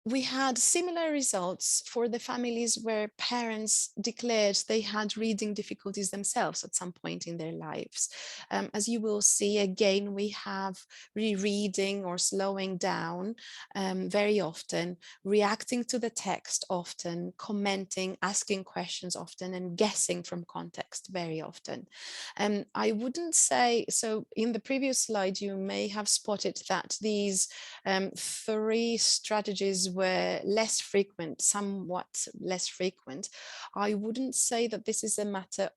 We had similar results for the families where parents declared they had reading difficulties themselves at some point in their lives. As you will see, again, we have rereading or slowing down very often, reacting to the text often, commenting, asking questions often, and guessing from context very often. I wouldn't say, so in the previous slide, you may have spotted that these 3 strategies were less frequent, somewhat less frequent. I wouldn't say that this is a matter,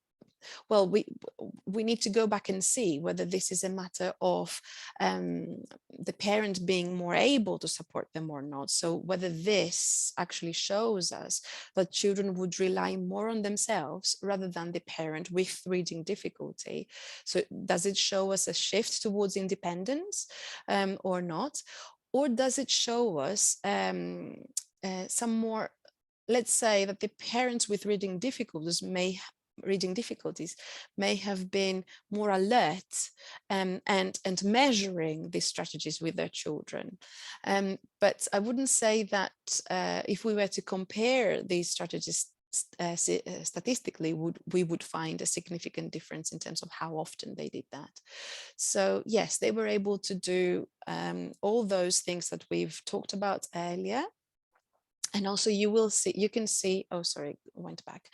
well, we need to go back and see whether this is a matter of the parent being more able to support them or not. So whether this actually shows us that children would rely more on themselves rather than the parent with reading difficulty. So does it show us a shift towards independence or not? Or does it show us some more, let's say that the parents with reading difficulties may reading difficulties may have been more alert, and measuring these strategies with their children. But I wouldn't say that if we were to compare these strategies statistically, we would find a significant difference in terms of how often they did that. So yes, they were able to do all those things that we've talked about earlier. And also you can see, oh, sorry, went back.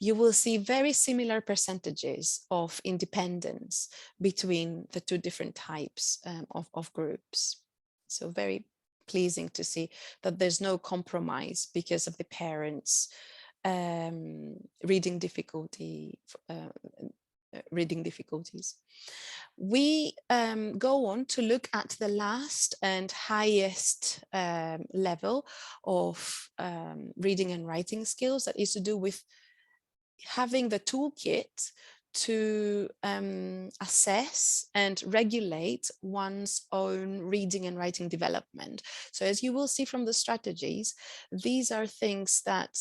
You will see very similar percentages of independence between the two different types of groups. So very pleasing to see that there's no compromise because of the parents' reading difficulties. We go on to look at the last and highest level of reading and writing skills, that is to do with having the toolkit to assess and regulate one's own reading and writing development. So as you will see from the strategies, these are things that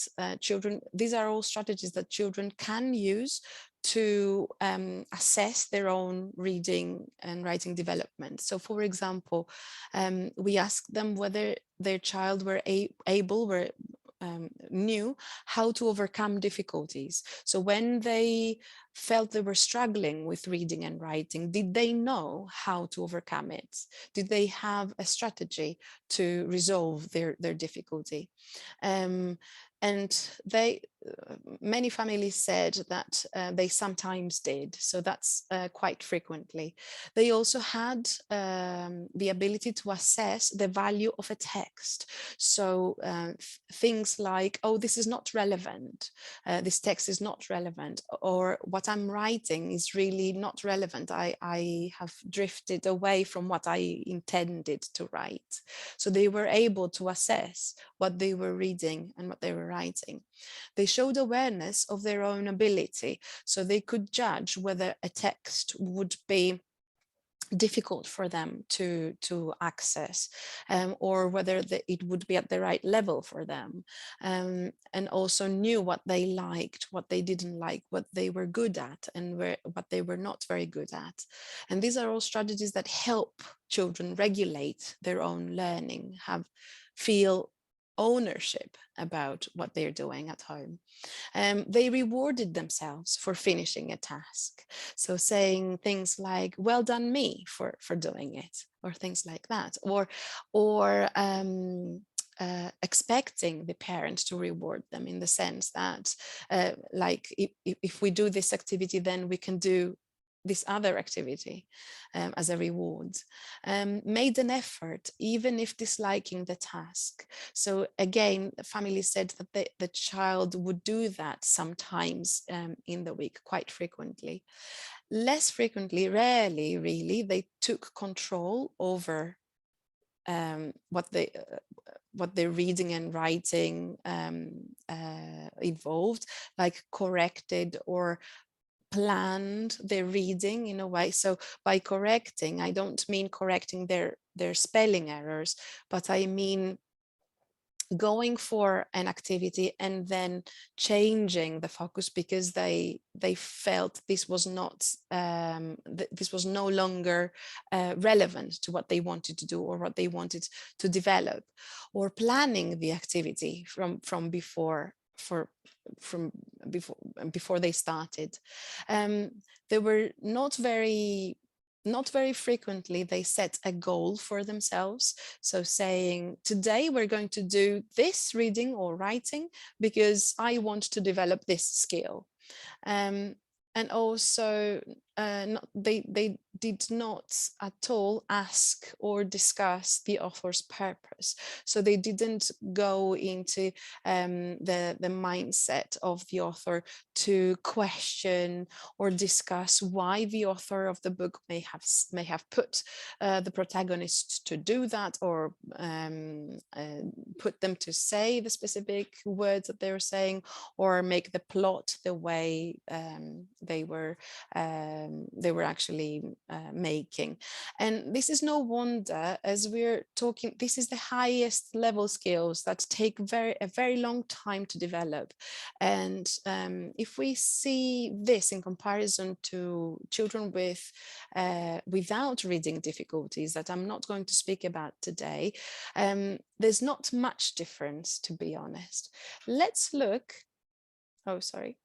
these are all strategies that children can use to assess their own reading and writing development. So for example, we asked them whether their child knew how to overcome difficulties. So when they felt they were struggling with reading and writing, did they know how to overcome it? Did they have a strategy to resolve their difficulty? And many families said that they sometimes did, so that's quite frequently. They also had the ability to assess the value of a text. So things like, oh, this is not relevant, this text is not relevant, or what I'm writing is really not relevant. I have drifted away from what I intended to write. So they were able to assess what they were reading and what they were writing. They showed awareness of their own ability, so they could judge whether a text would be difficult for them to access, or whether it would be at the right level for them, and also knew what they liked, what they didn't like, what they were good at, and what they were not very good at. And these are all strategies that help children regulate their own learning, feel ownership about what they're doing at home. They rewarded themselves for finishing a task. So saying things like, well done me for doing it, or things like that, or expecting the parent to reward them, in the sense that like if we do this activity, then we can do this other activity as a reward. Made an effort, even if disliking the task. So again, the family said that the child would do that sometimes in the week, quite frequently. Less frequently, rarely really, they took control over what their reading and writing involved, like corrected or planned their reading in a way. So by correcting, I don't mean correcting their spelling errors, but I mean going for an activity and then changing the focus because they felt this was not this was no longer relevant to what they wanted to do or what they wanted to develop, or planning the activity from before they started. They were not very frequently, they set a goal for themselves. So saying, today we're going to do this reading or writing because I want to develop this skill. And also they did not at all ask or discuss the author's purpose. So they didn't go into the mindset of the author to question or discuss why the author of the book may have put the protagonist to do that, or put them to say the specific words that they're saying, or make the plot the way they were actually making. And this is no wonder, as we're talking, this is the highest level skills that take a very long time to develop. And if we see this in comparison to children with without reading difficulties that I'm not going to speak about today, there's not much difference, to be honest. Let's look, oh, sorry.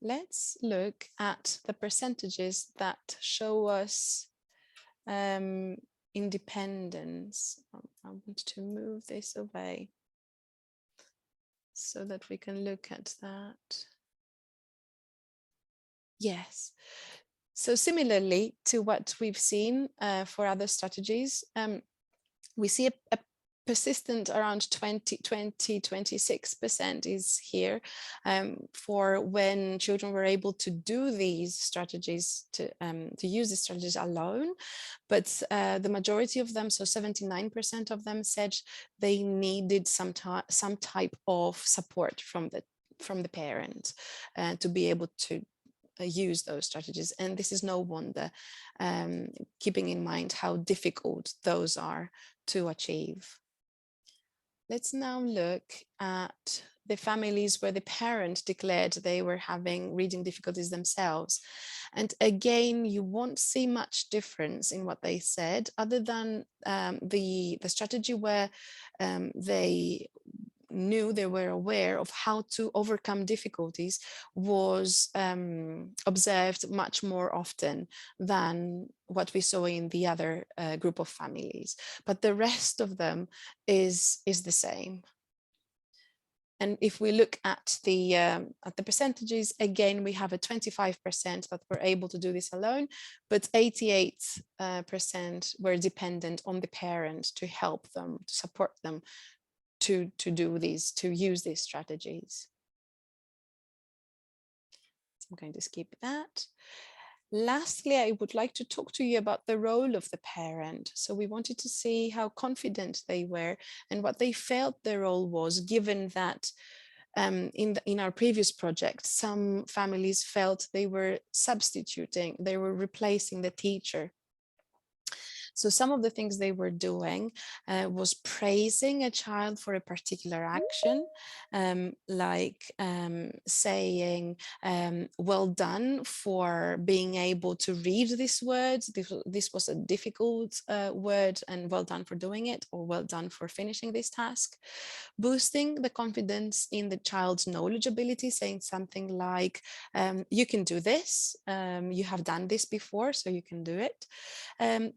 Let's look at the percentages that show us independence. I want to move this away so that we can look at that. Yes. So similarly to what we've seen for other strategies, we see a persistent around 26% is here for when children were able to do these strategies, to use these strategies alone. But the majority of them, so 79% of them, said they needed some type of support from the parent to be able to use those strategies. And this is no wonder, keeping in mind how difficult those are to achieve. Let's now look at the families where the parent declared they were having reading difficulties themselves. And again, you won't see much difference in what they said, other than the strategy where they were aware of how to overcome difficulties was observed much more often than what we saw in the other group of families. But the rest of them is the same. And if we look at the percentages, again, we have a 25% that were able to do this alone, but 88% were dependent on the parent to help them, to support them, to use these strategies. So I'm going to skip that. Lastly, I would like to talk to you about the role of the parent. So we wanted to see how confident they were and what they felt their role was, given that in our previous project, some families felt they were replacing the teacher. So some of the things they were doing was praising a child for a particular action, like saying, well done for being able to read this word. This was a difficult word, and well done for doing it, or well done for finishing this task. Boosting the confidence in the child's knowledge ability, saying something like, you can do this, you have done this before, so you can do it.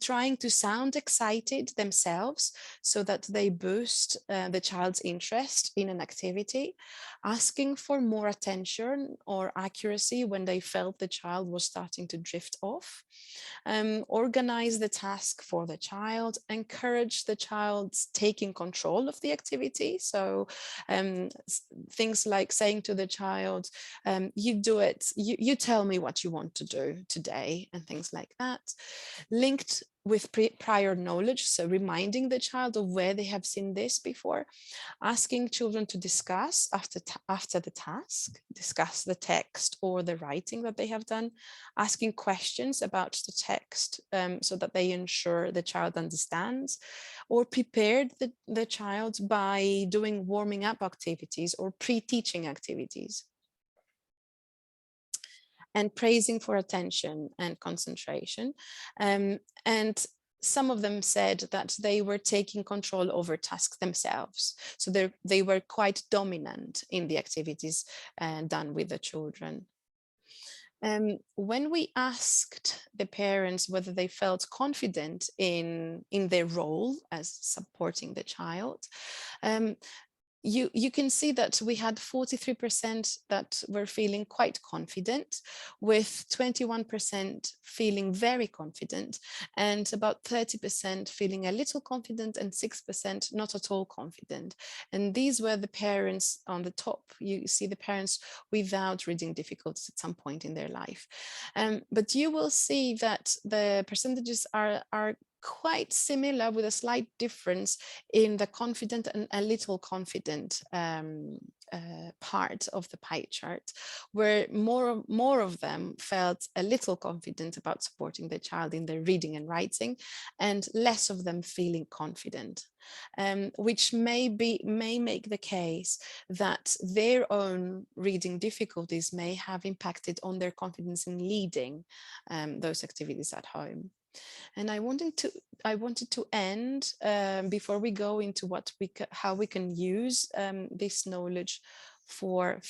Trying to sound excited themselves so that they boost the child's interest in an activity, asking for more attention or accuracy when they felt the child was starting to drift off, organize the task for the child, encourage the child's taking control of the activity. So things like saying to the child, you do it, you tell me what you want to do today, and things like that. Linked with prior knowledge, so reminding the child of where they have seen this before, asking children to discuss after the task, discuss the text or the writing that they have done, asking questions about the text so that they ensure the child understands, or prepared the child by doing warming up activities or pre-teaching activities. And praising for attention and concentration. And some of them said that they were taking control over tasks themselves. So they were quite dominant in the activities done with the children. When we asked the parents whether they felt confident in their role as supporting the child, you can see that we had 43% that were feeling quite confident, with 21% feeling very confident, and about 30% feeling a little confident, and 6% not at all confident. And these were the parents on the top. You see the parents without reading difficulties at some point in their life. But you will see that the percentages are quite similar, with a slight difference in the confident and a little confident part of the pie chart, where more of them felt a little confident about supporting their child in their reading and writing, and less of them feeling confident, which may make the case that their own reading difficulties may have impacted on their confidence in leading those activities at home. And I wanted to end before we go into how we can use this knowledge for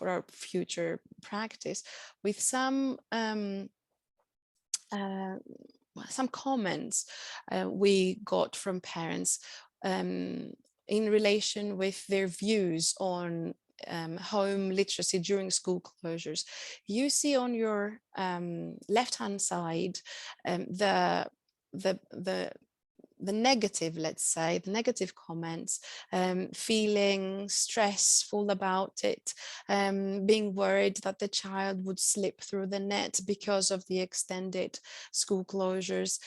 our future practice, with uh, some comments we got from parents in relation with their views on home literacy during school closures. You see on your left-hand side the the the the negative, let's say, the negative comments, feeling stressful about it, being worried that the child would slip through the net because of the extended school closures,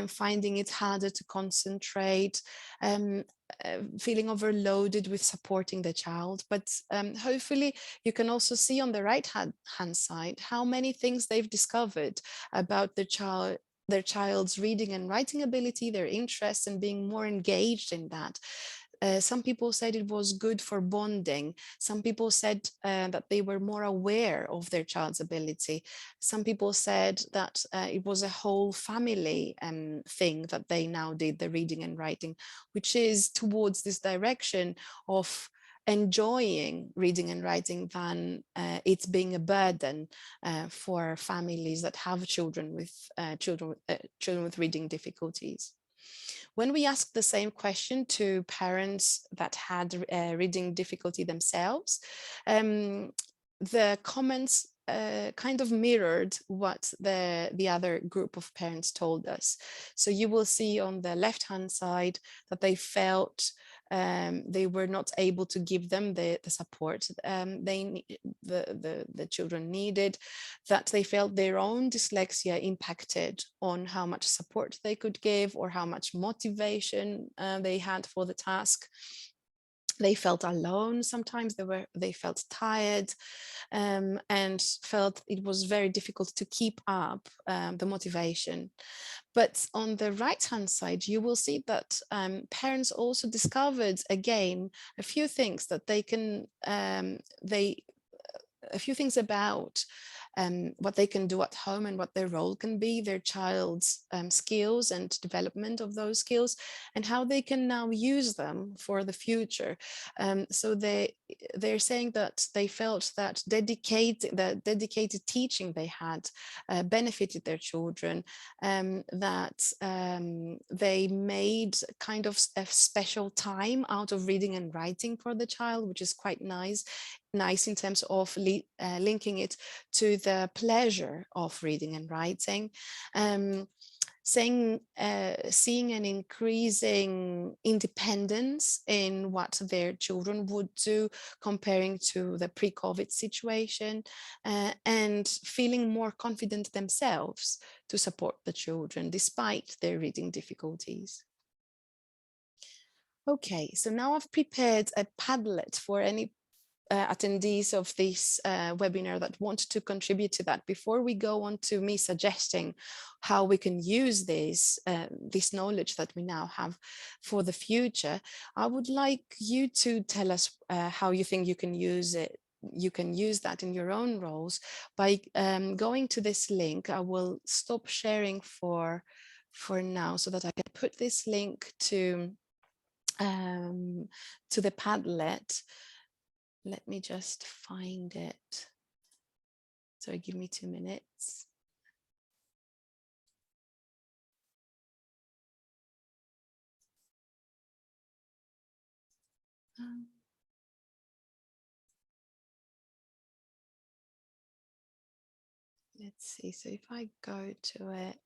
finding it harder to concentrate, feeling overloaded with supporting the child. But hopefully you can also see on the right hand side how many things they've discovered about their child's reading and writing ability, their interests, and being more engaged in that. Some people said it was good for bonding. Some people said that they were more aware of their child's ability. Some people said that it was a whole family thing that they now did, the reading and writing, which is towards this direction of enjoying reading and writing than it's being a burden for families that have children with reading difficulties. When we asked the same question to parents that had reading difficulty themselves, the comments kind of mirrored what the other group of parents told us. So you will see on the left-hand side that they felt they were not able to give them the support the children needed, that they felt their own dyslexia impacted on how much support they could give or how much motivation they had for the task. They felt alone sometimes, they felt tired, and felt it was very difficult to keep up the motivation. But on the right-hand side, you will see that parents also discovered again a few things that they can a few things about what they can do at home and what their role can be, their child's skills and development of those skills, and how they can now use them for the future. So they're saying that they felt that the dedicated teaching they had benefited their children, that they made kind of a special time out of reading and writing for the child, which is quite nice in terms of linking it to the pleasure of reading and writing. Seeing an increasing independence in what their children would do comparing to the pre-COVID situation, and feeling more confident themselves to support the children despite their reading difficulties. Okay, so now I've prepared a Padlet for any attendees of this webinar that want to contribute to that. Before we go on to me suggesting how we can use this knowledge that we now have for the future, I would like you to tell us how you think you can use it. You can use that in your own roles by going to this link. I will stop sharing for now so that I can put this link to the Padlet. Let me just find it. Sorry, give me 2 minutes. Let's see, so if I go to it,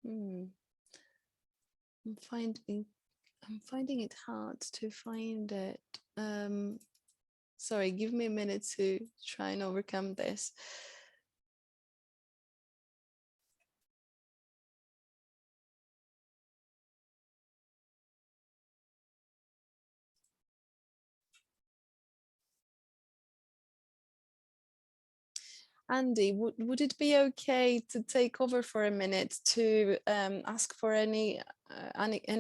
I'm finding, I'm finding it hard to find it. Sorry, give me a minute to try and overcome this. Andy, would it be okay to take over for a minute to ask for any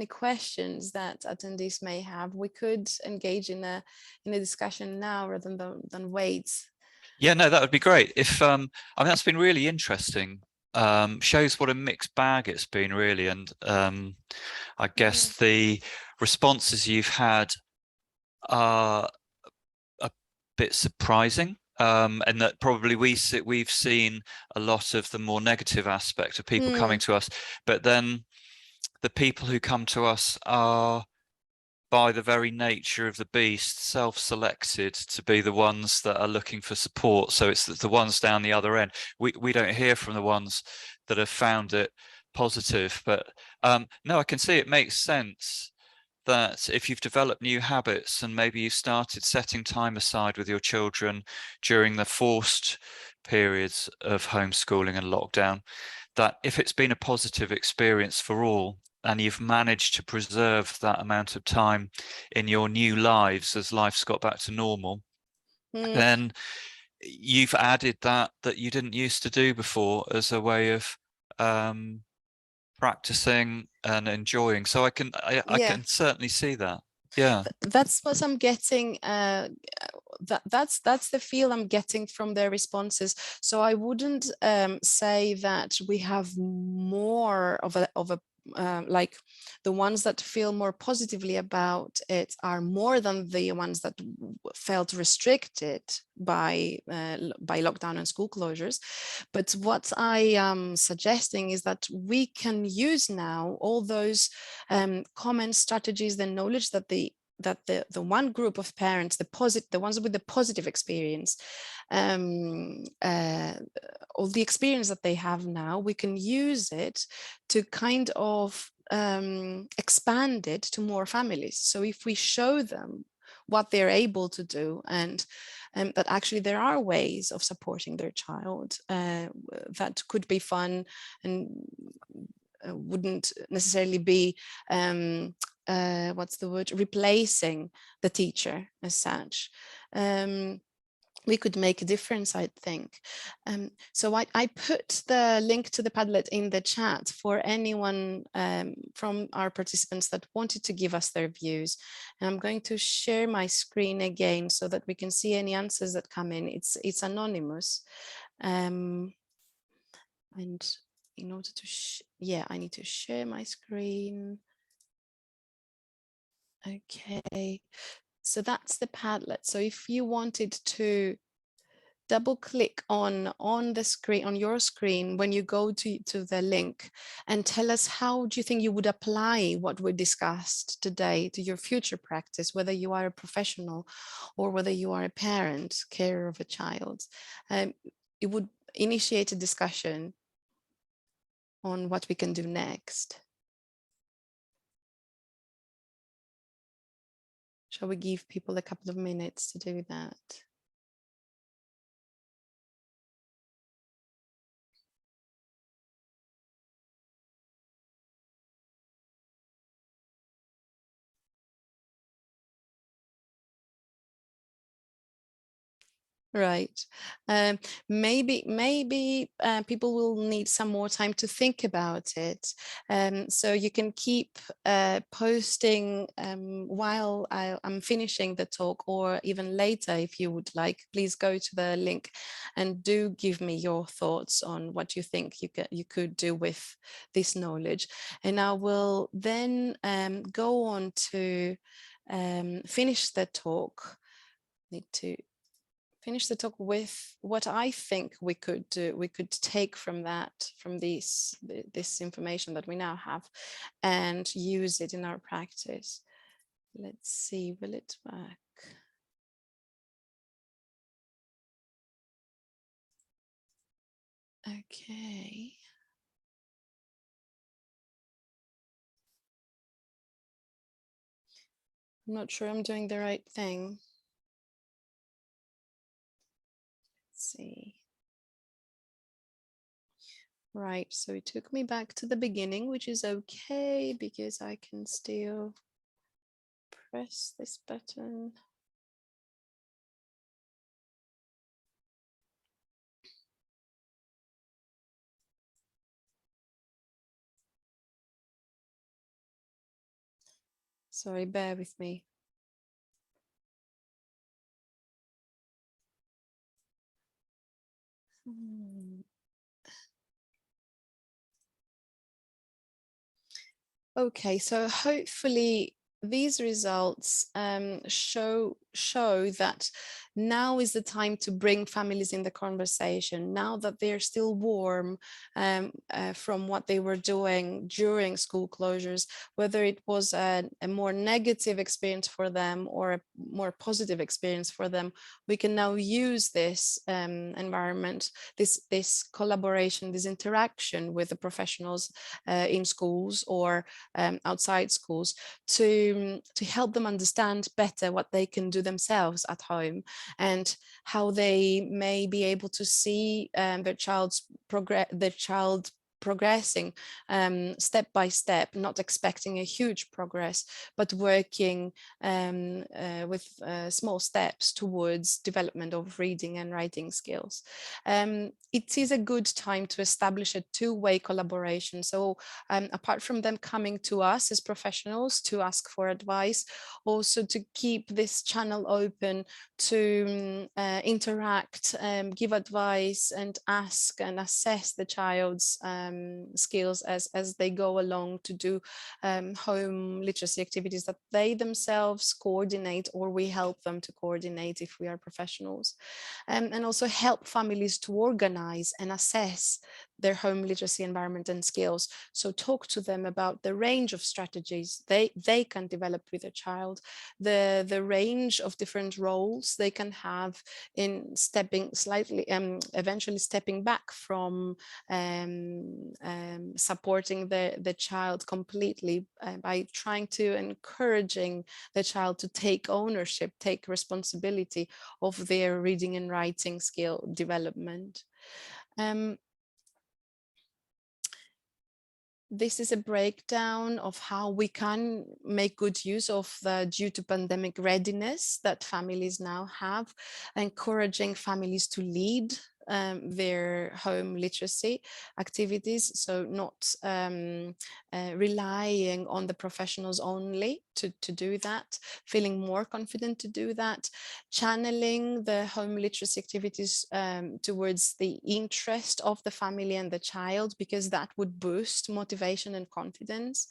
questions that attendees may have? We could engage in a discussion now rather than wait. Yeah, no, that would be great. If I mean, that's been really interesting. Shows what a mixed bag it's been, really, and I Yeah. guess the responses you've had are a bit surprising. And that probably we've seen a lot of the more negative aspect of people coming Mm, to us, but then the people who come to us are, by the very nature of the beast, self-selected to be the ones that are looking for support. So it's the ones down the other end. We don't hear from the ones that have found it positive, but no, I can see it makes sense that if you've developed new habits and maybe you started setting time aside with your children during the forced periods of homeschooling and lockdown, that if it's been a positive experience for all and you've managed to preserve that amount of time in your new lives as life's got back to normal, mm, then you've added that you didn't used to do before as a way of practicing and enjoying. So I yeah. can certainly see that. Yeah. That's what I'm getting. That's the feel I'm getting from their responses. So I wouldn't say that we have more of a like the ones that feel more positively about it are more than the ones that felt restricted by lockdown and school closures. But what I am suggesting is that we can use now all those common strategies, the knowledge that the one group of parents, the ones with the positive experience, all the experience that they have now, we can use it to kind of expand it to more families. So if we show them what they're able to do, and that actually there are ways of supporting their child that could be fun and wouldn't necessarily be what's the word, replacing the teacher as such. We could make a difference, I think. So I put the link to the Padlet in the chat for anyone from our participants that wanted to give us their views. And I'm going to share my screen again so that we can see any answers that come in. It's anonymous. And in order to, yeah, I need to share my screen. Okay, so that's the Padlet. So if you wanted to double click on the screen, on your screen, when you go to the link, and tell us how do you think you would apply what we discussed today to your future practice, whether you are a professional or whether you are a parent, carer of a child. It would initiate a discussion on what we can do next. Shall we give people a couple of minutes to do that? Right. Maybe people will need some more time to think about it. So you can keep posting while I'm finishing the talk, or even later if you would like. Please go to the link and do give me your thoughts on what you think you could do with this knowledge. And I will then go on to finish the talk. Need to finish the talk with what I think we could do, we could take from that, from this information that we now have, and use it in our practice. Let's see, will it work? Okay. I'm not sure I'm doing the right thing. Let's see. Right, so it took me back to the beginning, which is okay because I can still press this button. Sorry, bear with me. Okay, so hopefully these results show that now is the time to bring families in the conversation, now that they're still warm from what they were doing during school closures, whether it was a more negative experience for them or a more positive experience for them. We can now use this environment, this collaboration, this interaction with the professionals in schools or outside schools to help them understand better what they can do themselves at home and how they may be able to see their child progressing step by step, not expecting a huge progress, but working with small steps towards development of reading and writing skills. It is a good time to establish a two-way collaboration. So apart from them coming to us as professionals to ask for advice, also to keep this channel open to interact, give advice and ask and assess the child's skills as they go along to do home literacy activities that they themselves coordinate or we help them to coordinate if we are professionals. And also help families to organize and assess their home literacy environment and skills. So talk to them about the range of strategies they can develop with a child, the range of different roles they can have in stepping slightly, eventually stepping back from supporting the child completely by trying to encouraging the child to take ownership, take responsibility of their reading and writing skill development. This is a breakdown of how we can make good use of the due to pandemic readiness that families now have, encouraging families to lead their home literacy activities, so not relying on the professionals only to do that, feeling more confident to do that, channeling the home literacy activities towards the interest of the family and the child, because that would boost motivation and confidence,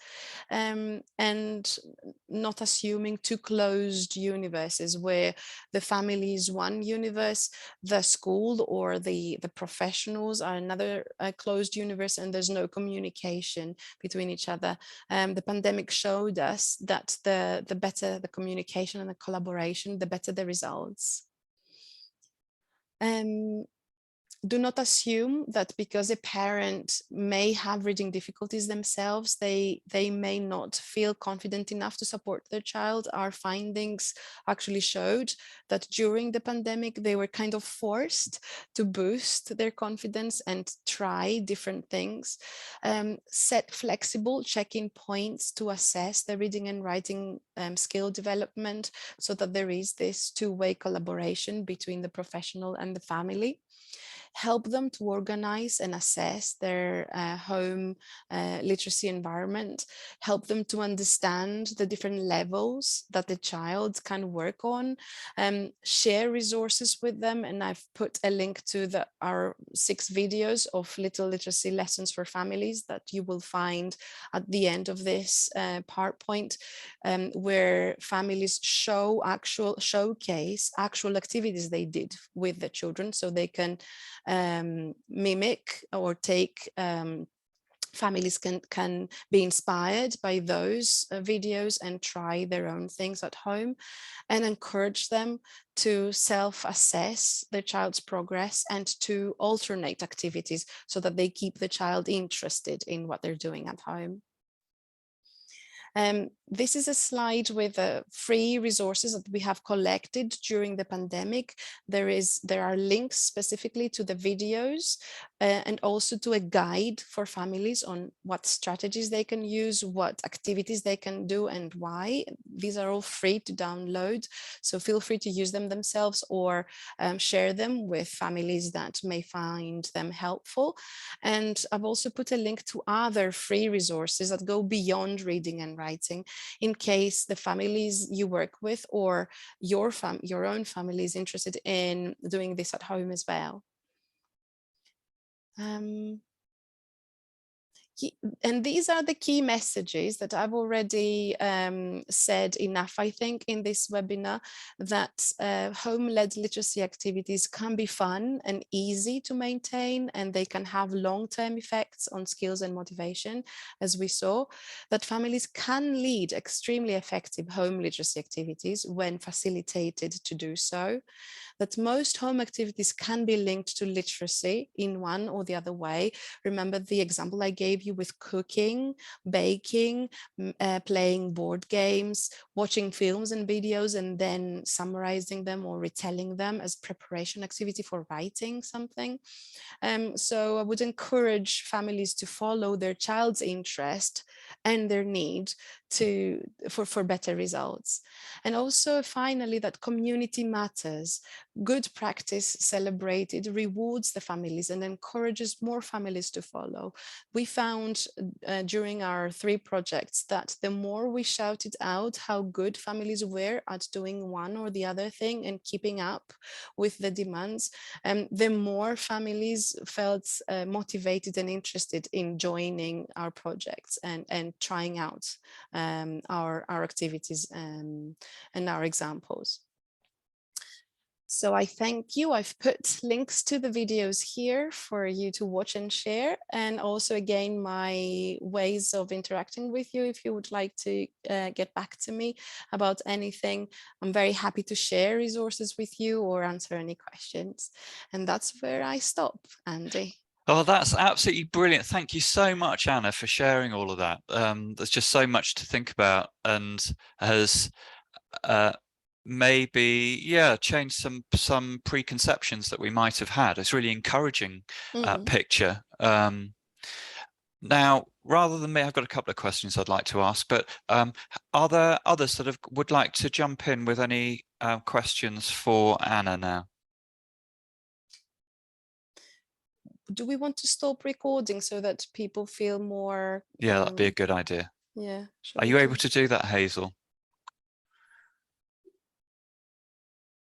and not assuming two closed universes where the family is one universe, the school or the professionals are another closed universe, and there's no communication between each other. The pandemic showed us that the better the communication and the collaboration, the better the results. Do not assume that because a parent may have reading difficulties themselves, they may not feel confident enough to support their child. Our findings actually showed that during the pandemic, they were kind of forced to boost their confidence and try different things. Set flexible check-in points to assess the reading and writing skill development so that there is this two-way collaboration between the professional and the family. Help them to organize and assess their home literacy environment, help them to understand the different levels that the child can work on, share resources with them. And I've put a link to our 6 videos of little literacy lessons for families that you will find at the end of this PowerPoint, where families showcase actual activities they did with the children, so they can mimic or take families can be inspired by those videos and try their own things at home, and encourage them to self-assess their child's progress and to alternate activities so that they keep the child interested in what they're doing at home. This is a slide with free resources that we have collected during the pandemic. There are links specifically to the videos and also to a guide for families on what strategies they can use, what activities they can do and why. These are all free to download, so feel free to use them themselves or share them with families that may find them helpful. And I've also put a link to other free resources that go beyond reading and writing, in case the families you work with or your own family is interested in doing this at home as well. And these are the key messages that I've already said enough, I think, in this webinar, that home-led literacy activities can be fun and easy to maintain, and they can have long-term effects on skills and motivation, as we saw, that families can lead extremely effective home literacy activities when facilitated to do so, that most home activities can be linked to literacy in one or the other way. Remember the example I gave you with cooking, baking, playing board games, watching films and videos, and then summarizing them or retelling them as preparation activity for writing something. So I would encourage families to follow their child's interest and their need for better results. And also finally, that community matters. Good practice celebrated rewards the families and encourages more families to follow. We found during our 3 projects that the more we shouted out how good families were at doing one or the other thing and keeping up with the demands, the more families felt motivated and interested in joining our projects and trying out our activities and our examples. So I thank you. I've put links to the videos here for you to watch and share, and also again my ways of interacting with you. If you would like to get back to me about anything, I'm very happy to share resources with you or answer any questions. And that's where I stop, Andy. Oh, that's absolutely brilliant. Thank you so much, Anna, for sharing all of that. There's just so much to think about, and has maybe changed some preconceptions that we might have had. It's really encouraging picture. Now, rather than me, I've got a couple of questions I'd like to ask, but are there others that would like to jump in with any questions for Anna now? Do we want to stop recording so that people feel more? Yeah, that'd be a good idea. Yeah. Are you able to do that, Hazel?